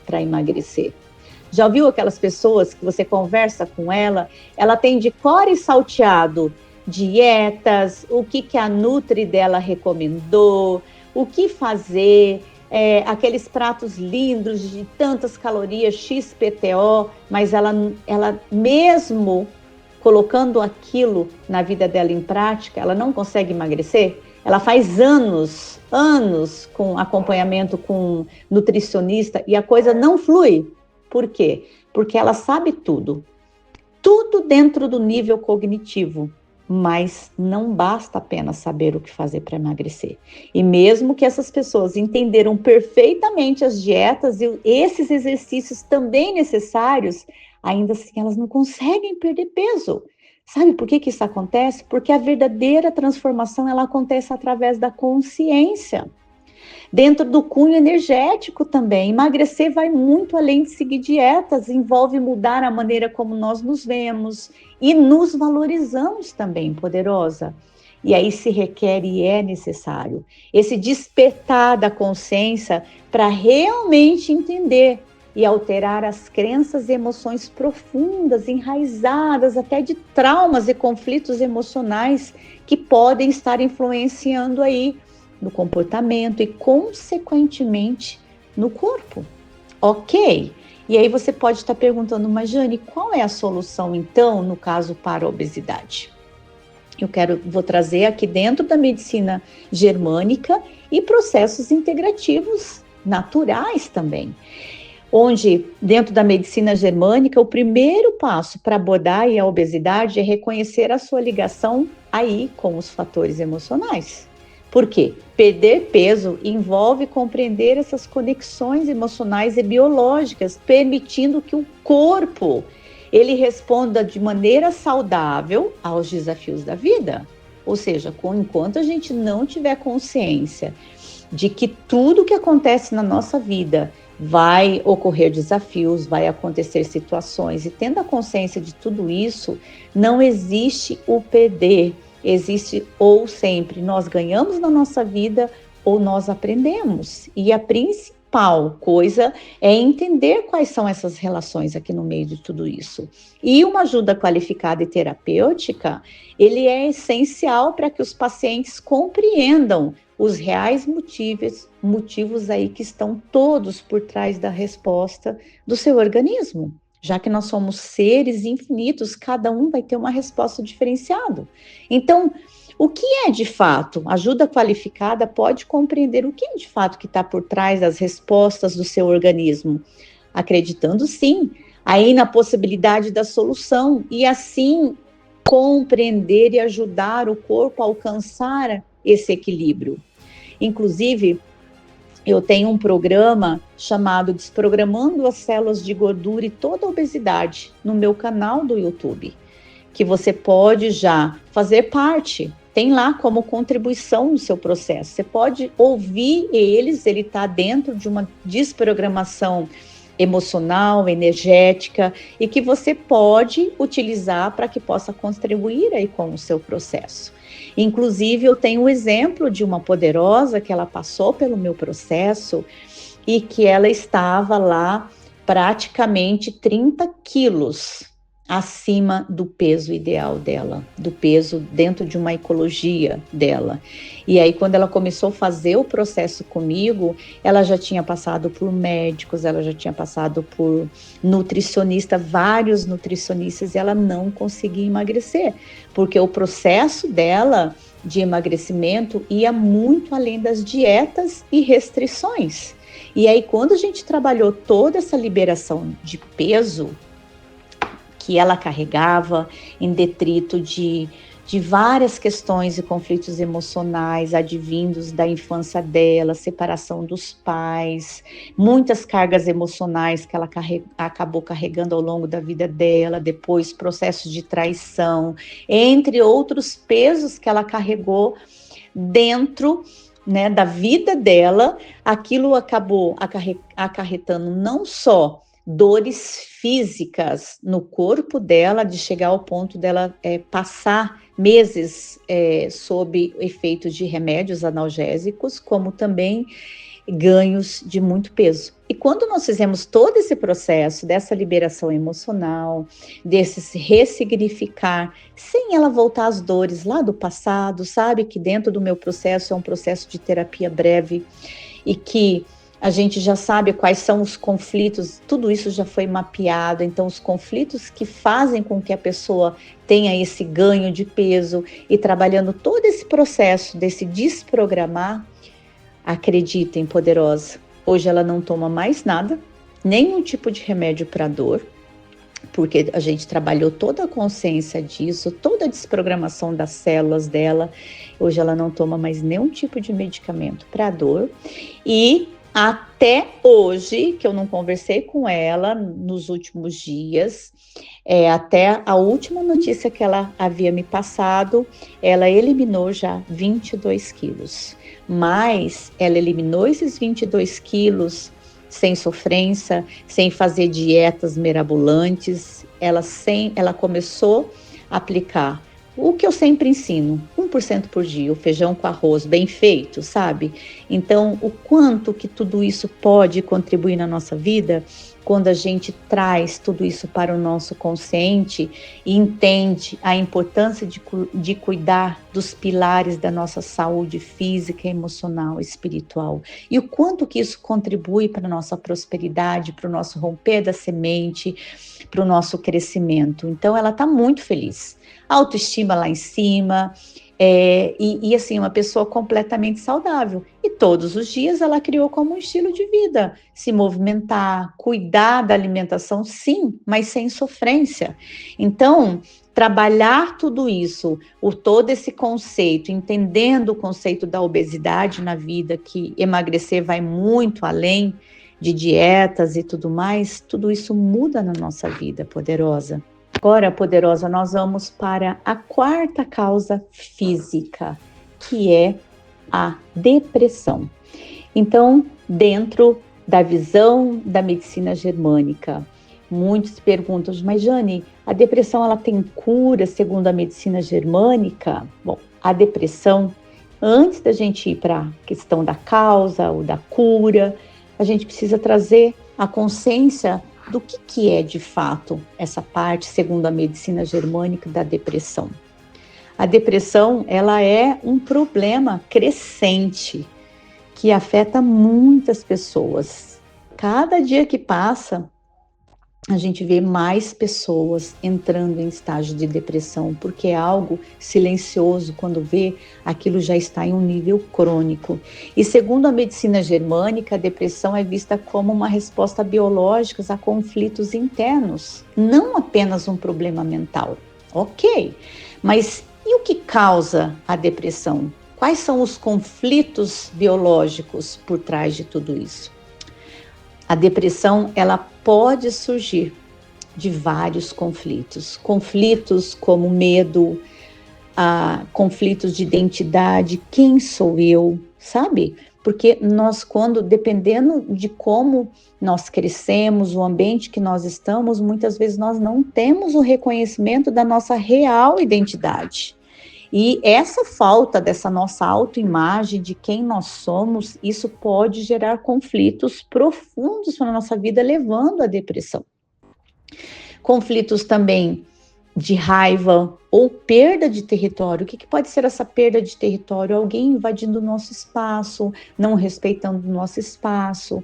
para emagrecer. Já ouviu aquelas pessoas que você conversa com ela tem de cor e salteado dietas, o que a Nutri dela recomendou, o que fazer, aqueles pratos lindos de tantas calorias, XPTO, mas ela mesmo colocando aquilo na vida dela em prática, ela não consegue emagrecer? Ela faz anos com acompanhamento com nutricionista e a coisa não flui. Por quê? Porque ela sabe tudo dentro do nível cognitivo, mas não basta apenas saber o que fazer para emagrecer. E mesmo que essas pessoas entenderam perfeitamente as dietas e esses exercícios também necessários, ainda assim elas não conseguem perder peso. Sabe por que isso acontece? Porque a verdadeira transformação ela acontece através da consciência. Dentro do cunho energético também. Emagrecer vai muito além de seguir dietas, envolve mudar a maneira como nós nos vemos e nos valorizamos também, poderosa. E aí se requer e é necessário esse despertar da consciência para realmente entender e alterar as crenças e emoções profundas, enraizadas até de traumas e conflitos emocionais que podem estar influenciando aí no comportamento e, consequentemente, no corpo. Ok? E aí você pode estar perguntando, mas Jane, qual é a solução, então, no caso para a obesidade? Vou trazer aqui dentro da medicina germânica e processos integrativos naturais também. Onde, dentro da medicina germânica, o primeiro passo para abordar a obesidade é reconhecer a sua ligação aí com os fatores emocionais. Por quê? Perder peso envolve compreender essas conexões emocionais e biológicas, permitindo que o corpo ele responda de maneira saudável aos desafios da vida. Ou seja, enquanto a gente não tiver consciência de que tudo que acontece na nossa vida vai ocorrer desafios, vai acontecer situações, e tendo a consciência de tudo isso, não existe o perder. Existe ou sempre nós ganhamos na nossa vida ou nós aprendemos. E a principal coisa é entender quais são essas relações aqui no meio de tudo isso. E uma ajuda qualificada e terapêutica, ele é essencial para que os pacientes compreendam os reais motivos aí que estão todos por trás da resposta do seu organismo. Já que nós somos seres infinitos, cada um vai ter uma resposta diferenciada. Então, o que é de fato? Ajuda qualificada pode compreender o que é de fato que está por trás das respostas do seu organismo, acreditando sim, aí na possibilidade da solução e assim compreender e ajudar o corpo a alcançar esse equilíbrio. Inclusive, eu tenho um programa chamado Desprogramando as Células de Gordura e Toda a Obesidade no meu canal do YouTube, que você pode já fazer parte. Tem lá como contribuição no seu processo. Você pode ouvir ele está dentro de uma desprogramação emocional, energética, e que você pode utilizar para que possa contribuir aí com o seu processo. Inclusive, eu tenho um exemplo de uma poderosa que ela passou pelo meu processo e que ela estava lá praticamente 30 quilos acima do peso ideal dela, do peso dentro de uma ecologia dela. E aí, quando ela começou a fazer o processo comigo, ela já tinha passado por médicos, ela já tinha passado por nutricionista, vários nutricionistas, e ela não conseguia emagrecer, porque o processo dela de emagrecimento ia muito além das dietas e restrições. E aí, quando a gente trabalhou toda essa liberação de peso que ela carregava, em detrito de várias questões e conflitos emocionais advindos da infância dela, separação dos pais, muitas cargas emocionais que ela acabou carregando ao longo da vida dela, depois processos de traição, entre outros pesos que ela carregou dentro, né, da vida dela. Aquilo acabou acarretando não só dores físicas no corpo dela, de chegar ao ponto dela passar meses sob efeito de remédios analgésicos, como também ganhos de muito peso. E quando nós fizemos todo esse processo dessa liberação emocional, desse se ressignificar, sem ela voltar às dores lá do passado, sabe que dentro do meu processo é um processo de terapia breve e que a gente já sabe quais são os conflitos, tudo isso já foi mapeado, então os conflitos que fazem com que a pessoa tenha esse ganho de peso, e trabalhando todo esse processo desse desprogramar, acreditem, poderosa, hoje ela não toma mais nada, nenhum tipo de remédio para dor, porque a gente trabalhou toda a consciência disso, toda a desprogramação das células dela. Hoje ela não toma mais nenhum tipo de medicamento para dor, e até hoje, que eu não conversei com ela nos últimos dias, até a última notícia que ela havia me passado, ela eliminou já 22 quilos. Mas ela eliminou esses 22 quilos sem sofrência, sem fazer dietas mirabolantes. Ela começou a aplicar o que eu sempre ensino, 1% por dia, o feijão com arroz bem feito, sabe? Então, o quanto que tudo isso pode contribuir na nossa vida, quando a gente traz tudo isso para o nosso consciente e entende a importância de cuidar dos pilares da nossa saúde física, emocional e espiritual. E o quanto que isso contribui para a nossa prosperidade, para o nosso romper da semente, para o nosso crescimento. Então, ela está muito feliz. Autoestima lá em cima, e assim, uma pessoa completamente saudável. E todos os dias ela criou como um estilo de vida, se movimentar, cuidar da alimentação, sim, mas sem sofrência. Então, trabalhar tudo isso, todo esse conceito, entendendo o conceito da obesidade na vida, que emagrecer vai muito além de dietas e tudo mais, tudo isso muda na nossa vida, poderosa. Agora, poderosa, nós vamos para a quarta causa física, que é a depressão. Então, dentro da visão da medicina germânica, muitos perguntam, mas Jane, a depressão ela tem cura segundo a medicina germânica? Bom, a depressão, antes da gente ir para a questão da causa ou da cura, a gente precisa trazer a consciência do que é de fato essa parte, segundo a medicina germânica, da depressão. A depressão, ela é um problema crescente que afeta muitas pessoas. Cada dia que passa, a gente vê mais pessoas entrando em estágio de depressão, porque é algo silencioso. Quando vê, aquilo já está em um nível crônico. E segundo a medicina germânica, a depressão é vista como uma resposta biológica a conflitos internos, não apenas um problema mental. Ok, mas e o que causa a depressão? Quais são os conflitos biológicos por trás de tudo isso? A depressão, ela pode surgir de vários conflitos. Conflitos como medo, conflitos de identidade, quem sou eu, sabe? Porque nós, dependendo de como nós crescemos, o ambiente que nós estamos, muitas vezes nós não temos o reconhecimento da nossa real identidade. E essa falta dessa nossa autoimagem de quem nós somos, isso pode gerar conflitos profundos na nossa vida, levando à depressão. Conflitos também de raiva ou perda de território. O que pode ser essa perda de território? Alguém invadindo o nosso espaço, não respeitando o nosso espaço.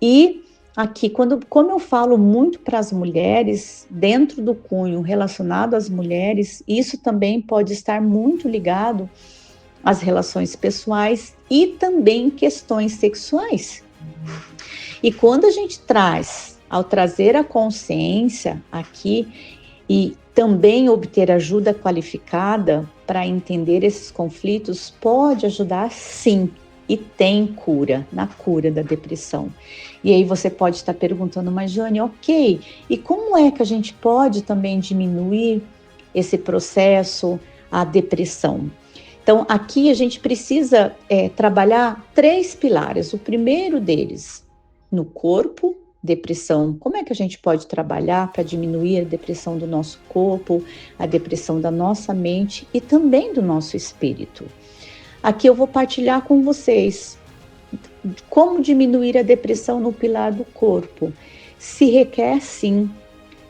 E aqui, como eu falo muito para as mulheres, dentro do cunho relacionado às mulheres, isso também pode estar muito ligado às relações pessoais e também questões sexuais. E quando a gente ao trazer a consciência aqui e também obter ajuda qualificada para entender esses conflitos, pode ajudar sim, e tem cura, na cura da depressão. E aí você pode estar perguntando, mas Jane, ok, e como é que a gente pode também diminuir esse processo, a depressão? Então, aqui a gente precisa trabalhar 3 pilares. O primeiro deles, no corpo, depressão. Como é que a gente pode trabalhar para diminuir a depressão do nosso corpo, a depressão da nossa mente e também do nosso espírito? Aqui eu vou partilhar com vocês como diminuir a depressão no pilar do corpo. Se requer, sim,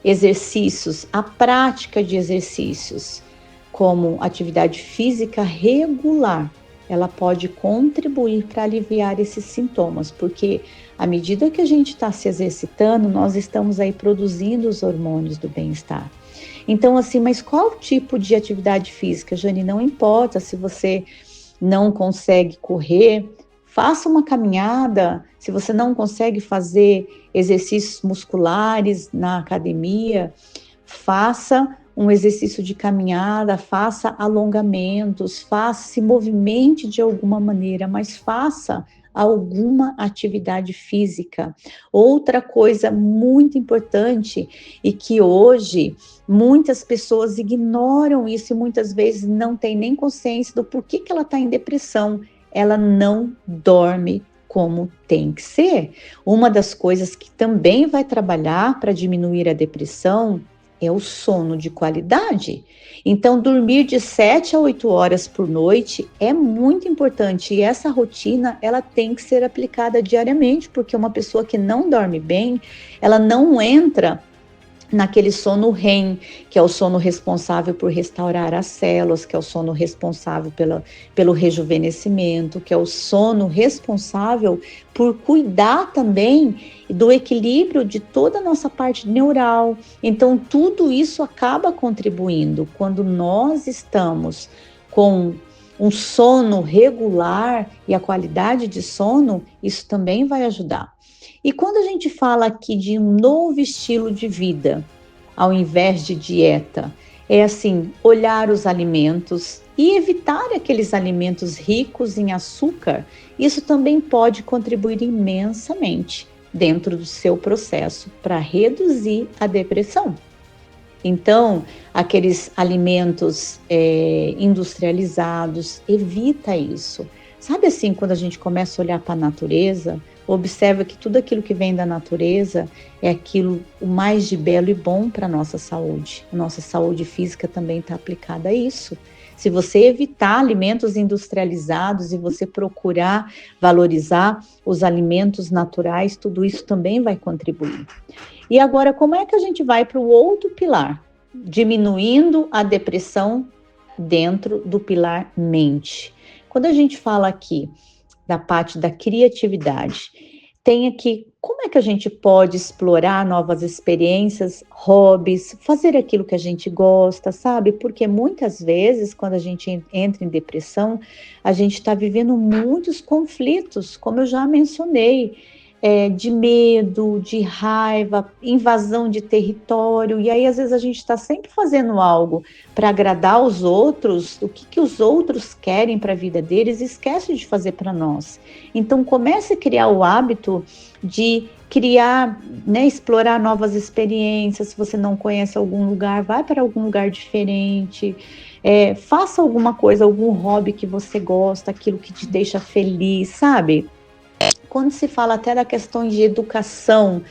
exercícios, a prática de exercícios, como atividade física regular, ela pode contribuir para aliviar esses sintomas, porque à medida que a gente está se exercitando, nós estamos aí produzindo os hormônios do bem-estar. Então, assim, mas qual tipo de atividade física, Jane? Não importa se você não consegue correr, faça uma caminhada. Se você não consegue fazer exercícios musculares na academia, faça um exercício de caminhada, faça alongamentos, se movimente de alguma maneira, mas faça alguma atividade física. Outra coisa muito importante e que hoje muitas pessoas ignoram isso e muitas vezes não têm nem consciência do porquê que ela está em depressão. Ela não dorme como tem que ser. Uma das coisas que também vai trabalhar para diminuir a depressão é o sono de qualidade. Então, dormir de 7 a 8 horas por noite é muito importante. E essa rotina, ela tem que ser aplicada diariamente, porque uma pessoa que não dorme bem, ela não entra naquele sono REM, que é o sono responsável por restaurar as células, que é o sono responsável pelo rejuvenescimento, que é o sono responsável por cuidar também do equilíbrio de toda a nossa parte neural. Então, tudo isso acaba contribuindo. Quando nós estamos com um sono regular e a qualidade de sono, isso também vai ajudar. E quando a gente fala aqui de um novo estilo de vida, ao invés de dieta, é assim, olhar os alimentos e evitar aqueles alimentos ricos em açúcar, isso também pode contribuir imensamente dentro do seu processo para reduzir a depressão. Então, aqueles alimentos industrializados, evita isso. Sabe assim, quando a gente começa a olhar para a natureza, observa que tudo aquilo que vem da natureza é aquilo o mais de belo e bom para a nossa saúde. A nossa saúde física também está aplicada a isso. Se você evitar alimentos industrializados e você procurar valorizar os alimentos naturais, tudo isso também vai contribuir. E agora, como é que a gente vai para o outro pilar? Diminuindo a depressão dentro do pilar mente. Quando a gente fala aqui da parte da criatividade, tem aqui como é que a gente pode explorar novas experiências, hobbies, fazer aquilo que a gente gosta, sabe? Porque muitas vezes, quando a gente entra em depressão, a gente está vivendo muitos conflitos, como eu já mencionei, de medo, de raiva, invasão de território, e aí às vezes a gente está sempre fazendo algo para agradar os outros, o que os outros querem para a vida deles, e esquece de fazer para nós. Então comece a criar o hábito de criar, explorar novas experiências. Se você não conhece algum lugar, vai para algum lugar diferente, faça alguma coisa, algum hobby que você gosta, aquilo que te deixa feliz, sabe? Quando se fala até da questão de educação,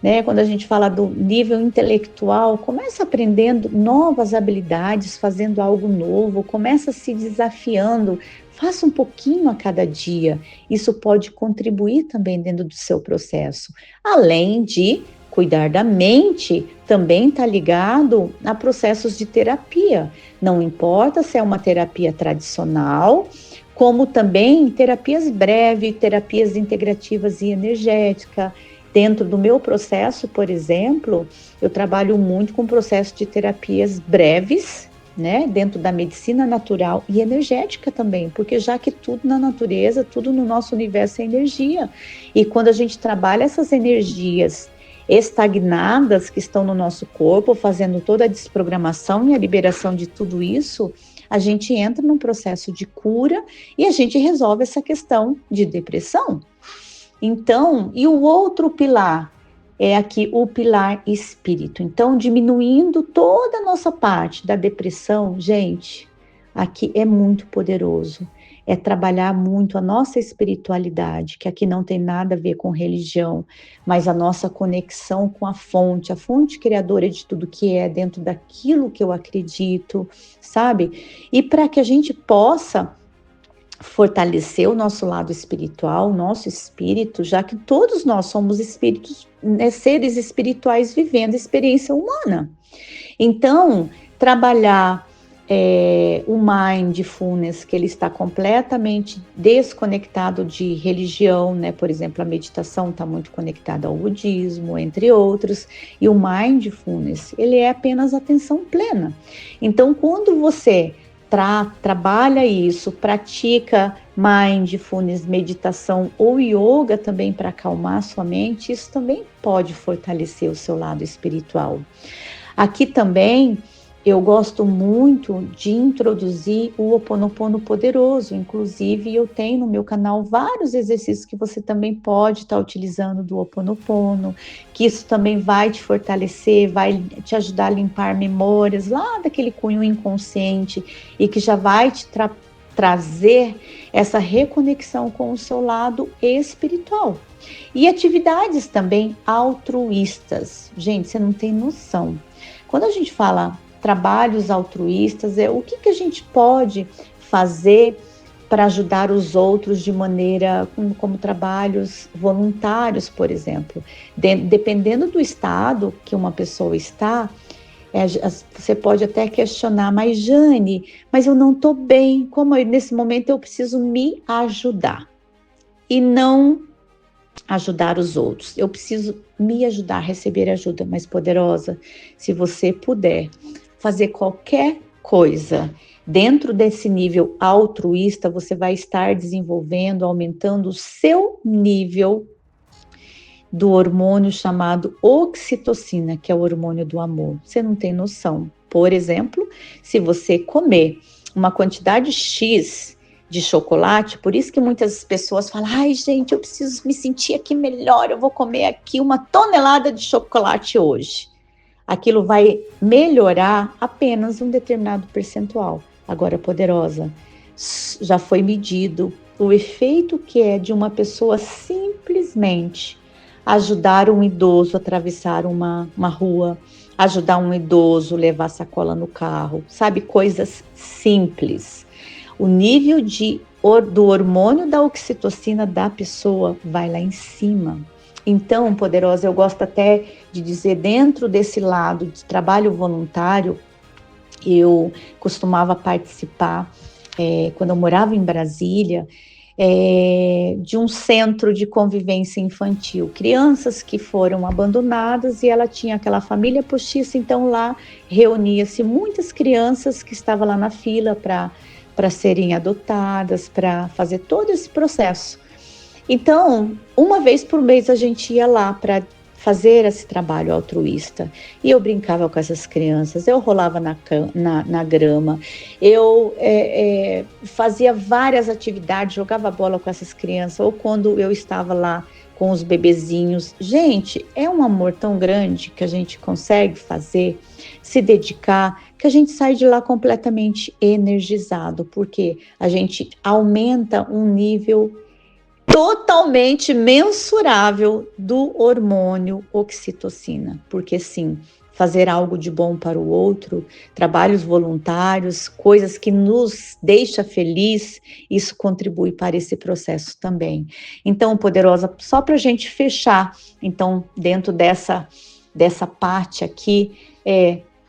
né? Quando a gente fala do nível intelectual, começa aprendendo novas habilidades, fazendo algo novo, começa se desafiando, faça um pouquinho a cada dia. Isso pode contribuir também dentro do seu processo. Além de cuidar da mente, também está ligado a processos de terapia. Não importa se é uma terapia tradicional, como também terapias breves, terapias integrativas e energéticas. Dentro do meu processo, por exemplo, eu trabalho muito com processo de terapias breves, né, dentro da medicina natural e energética também, porque já que tudo na natureza, tudo no nosso universo é energia. E quando a gente trabalha essas energias estagnadas que estão no nosso corpo, fazendo toda a desprogramação e a liberação de tudo isso, a gente entra num processo de cura e a gente resolve essa questão de depressão. Então, e o outro pilar é aqui o pilar espírito. Então, diminuindo toda a nossa parte da depressão, gente, aqui é muito poderoso. É trabalhar muito a nossa espiritualidade, que aqui não tem nada a ver com religião, mas a nossa conexão com a fonte criadora de tudo que é, dentro daquilo que eu acredito, sabe? E para que a gente possa fortalecer o nosso lado espiritual, o nosso espírito, já que todos nós somos espíritos, né, seres espirituais vivendo experiência humana. Então, trabalhar o mindfulness, que ele está completamente desconectado de religião, né? Por exemplo, a meditação está muito conectada ao budismo, entre outros, e o mindfulness, ele é apenas atenção plena. Então, quando você trabalha isso, pratica mindfulness, meditação ou yoga também para acalmar a sua mente, isso também pode fortalecer o seu lado espiritual. Aqui também eu gosto muito de introduzir o Ho'oponopono poderoso, inclusive eu tenho no meu canal vários exercícios que você também pode estar utilizando do Ho'oponopono, que isso também vai te fortalecer, vai te ajudar a limpar memórias lá daquele cunho inconsciente e que já vai te trazer essa reconexão com o seu lado espiritual. E atividades também altruístas. Gente, você não tem noção. Quando a gente fala trabalhos altruístas, o que a gente pode fazer para ajudar os outros de maneira, como trabalhos voluntários, por exemplo. Dependendo do estado que uma pessoa está, você pode até questionar, mas Jane, mas eu não estou bem, nesse momento eu preciso me ajudar e não ajudar os outros. Eu preciso me ajudar a receber ajuda mais poderosa. Se você puder fazer qualquer coisa dentro desse nível altruísta, você vai estar desenvolvendo, aumentando o seu nível do hormônio chamado oxitocina, que é o hormônio do amor. Você não tem noção. Por exemplo, se você comer uma quantidade X de chocolate, por isso que muitas pessoas falam, ai gente, eu preciso me sentir aqui melhor, eu vou comer aqui 1 tonelada de chocolate hoje. Aquilo vai melhorar apenas um determinado percentual. Agora, poderosa, já foi medido o efeito que é de uma pessoa simplesmente ajudar um idoso a atravessar uma rua, ajudar um idoso a levar sacola no carro, sabe? Coisas simples. O nível do hormônio da oxitocina da pessoa vai lá em cima. Então, poderosa, eu gosto até de dizer, dentro desse lado de trabalho voluntário, eu costumava participar, quando eu morava em Brasília, de um centro de convivência infantil. Crianças que foram abandonadas e ela tinha aquela família postiça, então lá reunia-se muitas crianças que estavam lá na fila para serem adotadas, para fazer todo esse processo. Então, uma vez por mês a gente ia lá para fazer esse trabalho altruísta. E eu brincava com essas crianças, eu rolava na grama, eu fazia várias atividades, jogava bola com essas crianças, ou quando eu estava lá com os bebezinhos. Gente, é um amor tão grande que a gente consegue fazer, se dedicar, que a gente sai de lá completamente energizado, porque a gente aumenta um nível totalmente mensurável do hormônio oxitocina, porque sim, fazer algo de bom para o outro, trabalhos voluntários, coisas que nos deixa feliz, isso contribui para esse processo também. Então, poderosa, só para a gente fechar, então, dentro dessa parte aqui,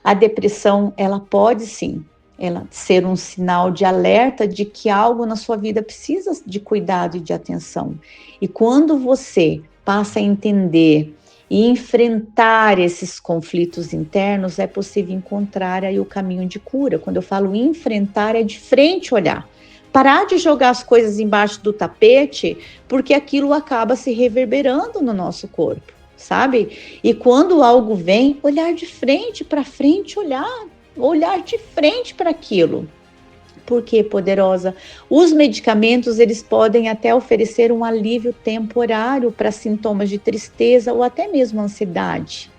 a depressão, ela pode sim, ela ser um sinal de alerta de que algo na sua vida precisa de cuidado e de atenção. E quando você passa a entender e enfrentar esses conflitos internos, é possível encontrar aí o caminho de cura. Quando eu falo enfrentar, é de frente olhar. Parar de jogar as coisas embaixo do tapete, porque aquilo acaba se reverberando no nosso corpo, sabe? E quando algo vem, olhar de frente para frente, olhar de frente para aquilo. Porque, poderosa, os medicamentos, eles podem até oferecer um alívio temporário para sintomas de tristeza ou até mesmo ansiedade,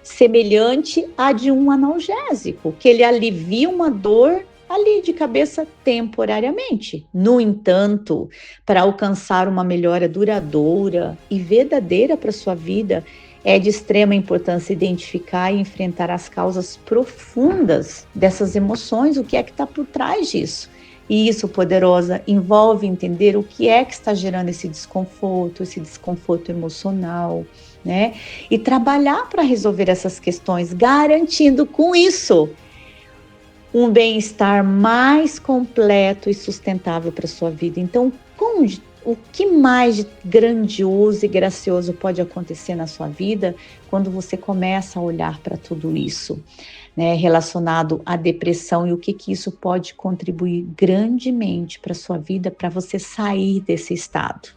semelhante a de um analgésico, que ele alivia uma dor ali de cabeça temporariamente. No entanto, para alcançar uma melhora duradoura e verdadeira para sua vida, é de extrema importância identificar e enfrentar as causas profundas dessas emoções, o que é que está por trás disso. E isso, poderosa, envolve entender o que é que está gerando esse desconforto emocional, né? E trabalhar para resolver essas questões, garantindo com isso um bem-estar mais completo e sustentável para a sua vida. Então, o que mais de grandioso e gracioso pode acontecer na sua vida quando você começa a olhar para tudo isso, né, relacionado à depressão e o que isso pode contribuir grandemente para a sua vida, para você sair desse estado.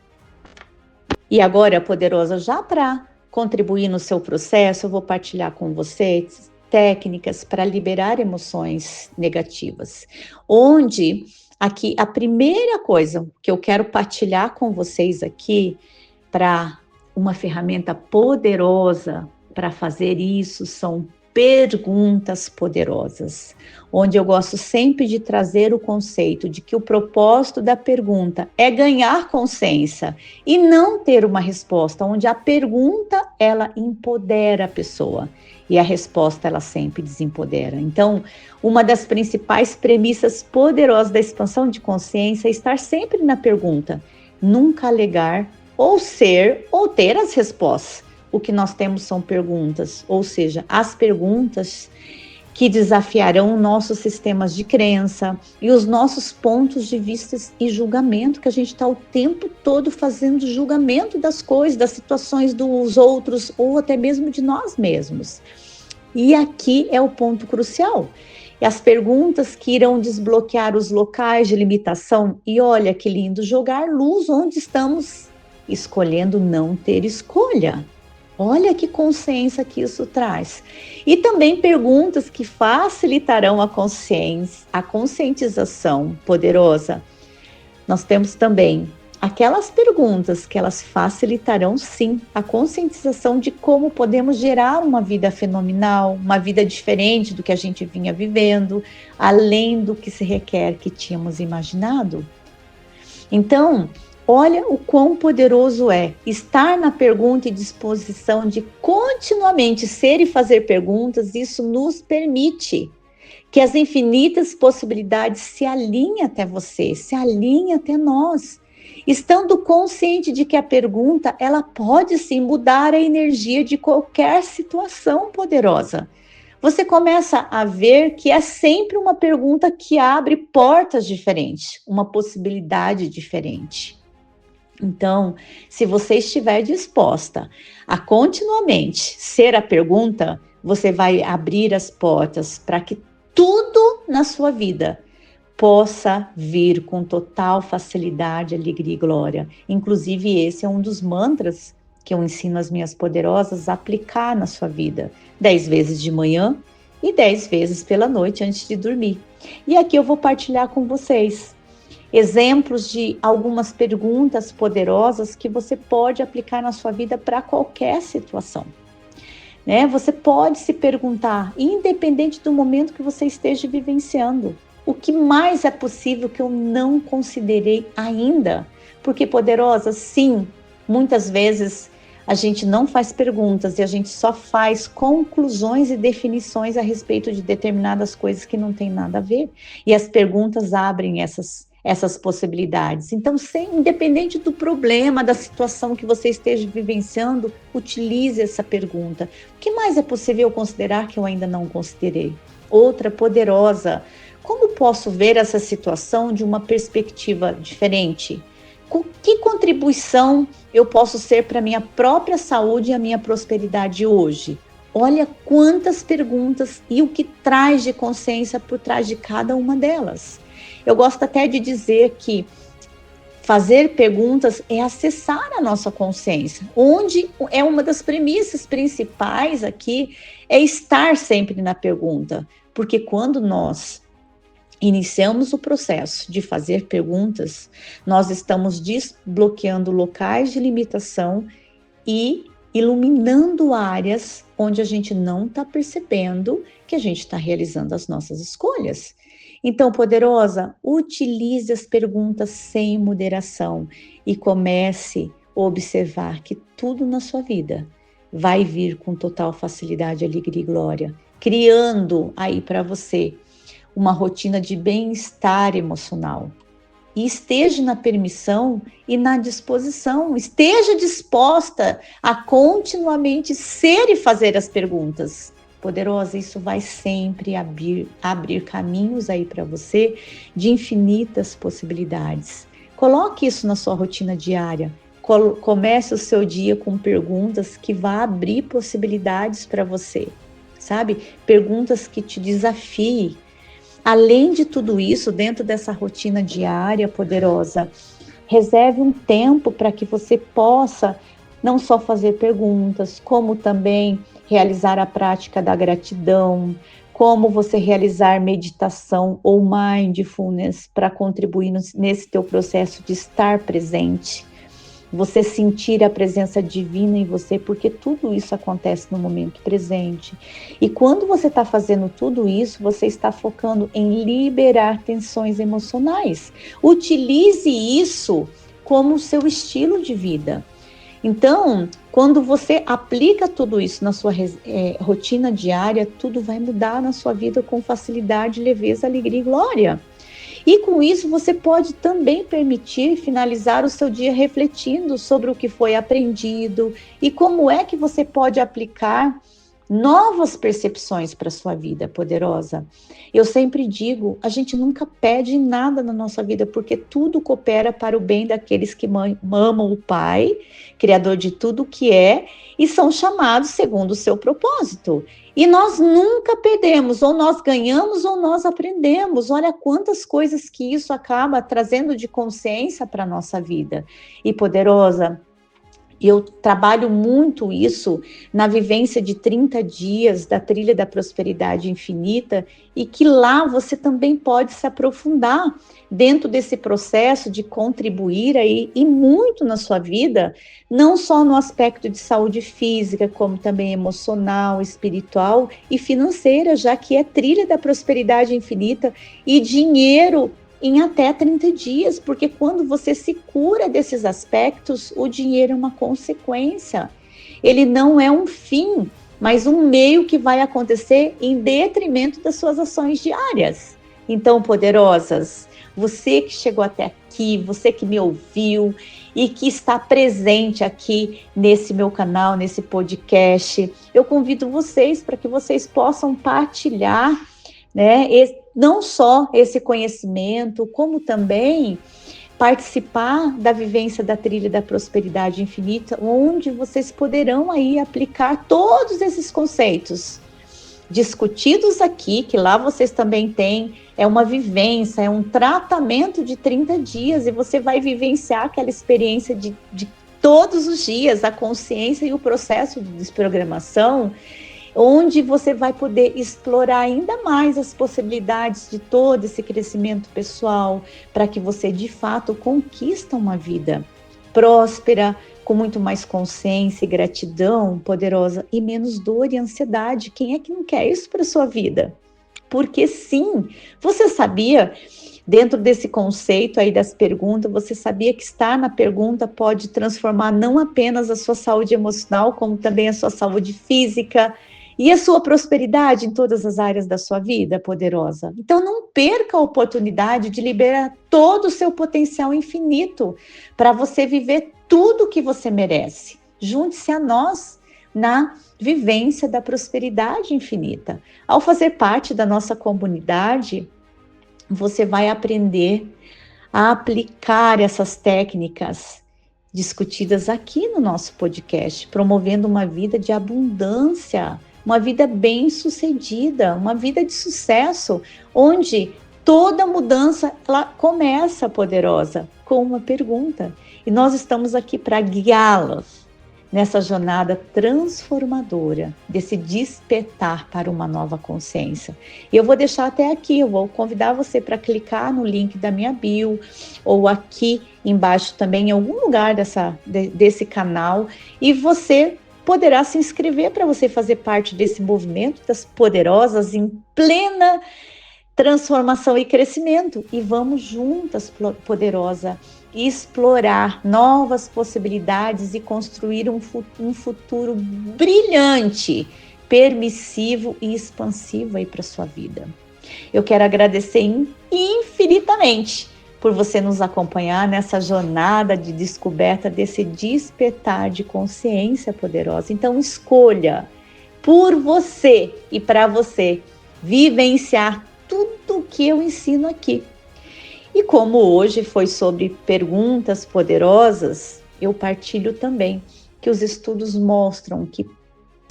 E agora, poderosa, já para contribuir no seu processo, eu vou partilhar com vocês técnicas para liberar emoções negativas, onde aqui, a primeira coisa que eu quero partilhar com vocês aqui, para uma ferramenta poderosa para fazer isso, são perguntas poderosas, onde eu gosto sempre de trazer o conceito de que o propósito da pergunta é ganhar consciência e não ter uma resposta, onde a pergunta, ela empodera a pessoa e a resposta, ela sempre desempodera. Então, uma das principais premissas poderosas da expansão de consciência é estar sempre na pergunta, nunca alegar ou ter as respostas. O que nós temos são perguntas, ou seja, as perguntas que desafiarão nossos sistemas de crença e os nossos pontos de vista e julgamento, que a gente está o tempo todo fazendo julgamento das coisas, das situações dos outros ou até mesmo de nós mesmos. E aqui é o ponto crucial. E as perguntas que irão desbloquear os locais de limitação, e olha que lindo, jogar luz onde estamos escolhendo não ter escolha. Olha que consciência que isso traz. E também perguntas que facilitarão a conscientização poderosa. Nós temos também aquelas perguntas que elas facilitarão sim a conscientização de como podemos gerar uma vida fenomenal, uma vida diferente do que a gente vinha vivendo, além do que se requer que tínhamos imaginado. Então, olha o quão poderoso é estar na pergunta e disposição de continuamente ser e fazer perguntas. Isso nos permite que as infinitas possibilidades se alinhem até você, se alinhem até nós, estando consciente de que a pergunta, ela pode sim mudar a energia de qualquer situação poderosa. Você começa a ver que é sempre uma pergunta que abre portas diferentes, uma possibilidade diferente. Então, se você estiver disposta a continuamente ser a pergunta, você vai abrir as portas para que tudo na sua vida possa vir com total facilidade, alegria e glória. Inclusive, esse é um dos mantras que eu ensino as minhas poderosas a aplicar na sua vida. 10 vezes de manhã e 10 vezes pela noite antes de dormir. E aqui eu vou partilhar com vocês exemplos de algumas perguntas poderosas que você pode aplicar na sua vida para qualquer situação. Né? Você pode se perguntar, independente do momento que você esteja vivenciando, o que mais é possível que eu não considerei ainda Porque, poderosa, sim, muitas vezes a gente não faz perguntas e a gente só faz conclusões e definições a respeito de determinadas coisas que não tem nada a ver. E as perguntas abrem essas possibilidades. Então, independente do problema, da situação que você esteja vivenciando, utilize essa pergunta. O que mais é possível considerar que eu ainda não considerei? Outra, poderosa, como posso ver essa situação de uma perspectiva diferente? Que contribuição eu posso ser para a minha própria saúde e a minha prosperidade hoje? Olha quantas perguntas e o que traz de consciência por trás de cada uma delas. Eu gosto até de dizer que fazer perguntas é acessar a nossa consciência, onde é uma das premissas principais aqui, é estar sempre na pergunta, porque quando nós iniciamos o processo de fazer perguntas, nós estamos desbloqueando locais de limitação e iluminando áreas onde a gente não está percebendo que a gente está realizando as nossas escolhas. Então, poderosa, utilize as perguntas sem moderação e comece a observar que tudo na sua vida vai vir com total facilidade, alegria e glória, criando aí para você uma rotina de bem-estar emocional. E esteja na permissão e na disposição, esteja disposta a continuamente ser e fazer as perguntas. Poderosa, isso vai sempre abrir caminhos aí para você de infinitas possibilidades. Coloque isso na sua rotina diária. Comece o seu dia com perguntas que vão abrir possibilidades para você, sabe? Perguntas que te desafiem. Além de tudo isso, dentro dessa rotina diária, poderosa, reserve um tempo para que você possa não só fazer perguntas, como também realizar a prática da gratidão, como você realizar meditação ou mindfulness para contribuir nesse teu processo de estar presente. Você sentir a presença divina em você, porque tudo isso acontece no momento presente. E quando você está fazendo tudo isso, você está focando em liberar tensões emocionais. Utilize isso como seu estilo de vida. Então, quando você aplica tudo isso na sua rotina diária, tudo vai mudar na sua vida com facilidade, leveza, alegria e glória. E com isso você pode também permitir finalizar o seu dia refletindo sobre o que foi aprendido e como é que você pode aplicar novas percepções para a sua vida, poderosa. Eu sempre digo, a gente nunca pede nada na nossa vida, porque tudo coopera para o bem daqueles que amam o Pai, Criador de tudo que é, e são chamados segundo o seu propósito. E nós nunca perdemos, ou nós ganhamos ou nós aprendemos. Olha quantas coisas que isso acaba trazendo de consciência para a nossa vida. E poderosa, eu trabalho muito isso na vivência de 30 dias da Trilha da Prosperidade Infinita, e que lá você também pode se aprofundar dentro desse processo de contribuir aí e muito na sua vida, não só no aspecto de saúde física, como também emocional, espiritual e financeira, já que é Trilha da Prosperidade Infinita e dinheiro em até 30 dias, porque quando você se cura desses aspectos, o dinheiro é uma consequência. Ele não é um fim, mas um meio que vai acontecer em detrimento das suas ações diárias. Então, poderosas, você que chegou até aqui, você que me ouviu e que está presente aqui nesse meu canal, nesse podcast, eu convido vocês para que vocês possam partilhar, né, não só esse conhecimento, como também participar da vivência da Trilha da Prosperidade Infinita, onde vocês poderão aí aplicar todos esses conceitos discutidos aqui, que lá vocês também têm, é uma vivência, é um tratamento de 30 dias, e você vai vivenciar aquela experiência de todos os dias, a consciência e o processo de desprogramação, onde você vai poder explorar ainda mais as possibilidades de todo esse crescimento pessoal, para que você de fato conquista uma vida próspera, com muito mais consciência e gratidão, poderosa, e menos dor e ansiedade. Quem é que não quer isso para sua vida? Porque sim, você sabia Dentro desse conceito aí das perguntas, você sabia que estar na pergunta pode transformar não apenas a sua saúde emocional, como também a sua saúde física e a sua prosperidade em todas as áreas da sua vida, poderosa? Então não perca a oportunidade de liberar todo o seu potencial infinito para você viver tudo o que você merece. Junte-se a nós na vivência da prosperidade infinita. Ao fazer parte da nossa comunidade, você vai aprender a aplicar essas técnicas discutidas aqui no nosso podcast, promovendo uma vida de abundância, uma vida bem-sucedida, uma vida de sucesso, onde toda mudança ela começa, poderosa, com uma pergunta. E nós estamos aqui para guiá-las nessa jornada transformadora, desse despertar para uma nova consciência. E eu vou deixar até aqui, eu vou convidar você para clicar no link da minha bio, ou aqui embaixo também, em algum lugar desse canal, e você poderá se inscrever para você fazer parte desse movimento das poderosas em plena transformação e crescimento. E vamos juntas, poderosa, explorar novas possibilidades e construir um futuro brilhante, permissivo e expansivo aí para sua vida. Eu quero agradecer infinitamente por você nos acompanhar nessa jornada de descoberta desse despertar de consciência poderosa. Então escolha por você e para você vivenciar tudo o que eu ensino aqui. E como hoje foi sobre perguntas poderosas, eu partilho também que os estudos mostram que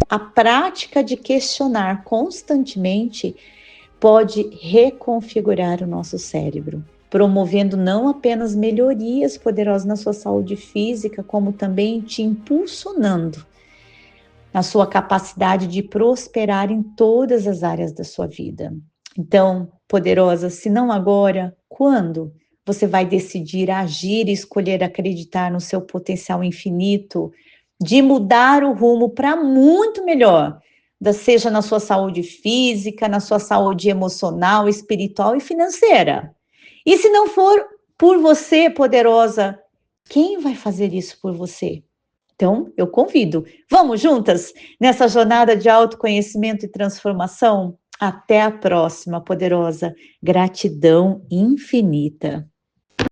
a prática de questionar constantemente pode reconfigurar o nosso cérebro, promovendo não apenas melhorias poderosas na sua saúde física, como também te impulsionando na sua capacidade de prosperar em todas as áreas da sua vida. Então, poderosa, se não agora, quando você vai decidir agir e escolher acreditar no seu potencial infinito de mudar o rumo para muito melhor, seja na sua saúde física, na sua saúde emocional, espiritual e financeira? E se não for por você, poderosa, quem vai fazer isso por você? Então, eu convido. Vamos juntas nessa jornada de autoconhecimento e transformação? Até a próxima, poderosa. Gratidão infinita.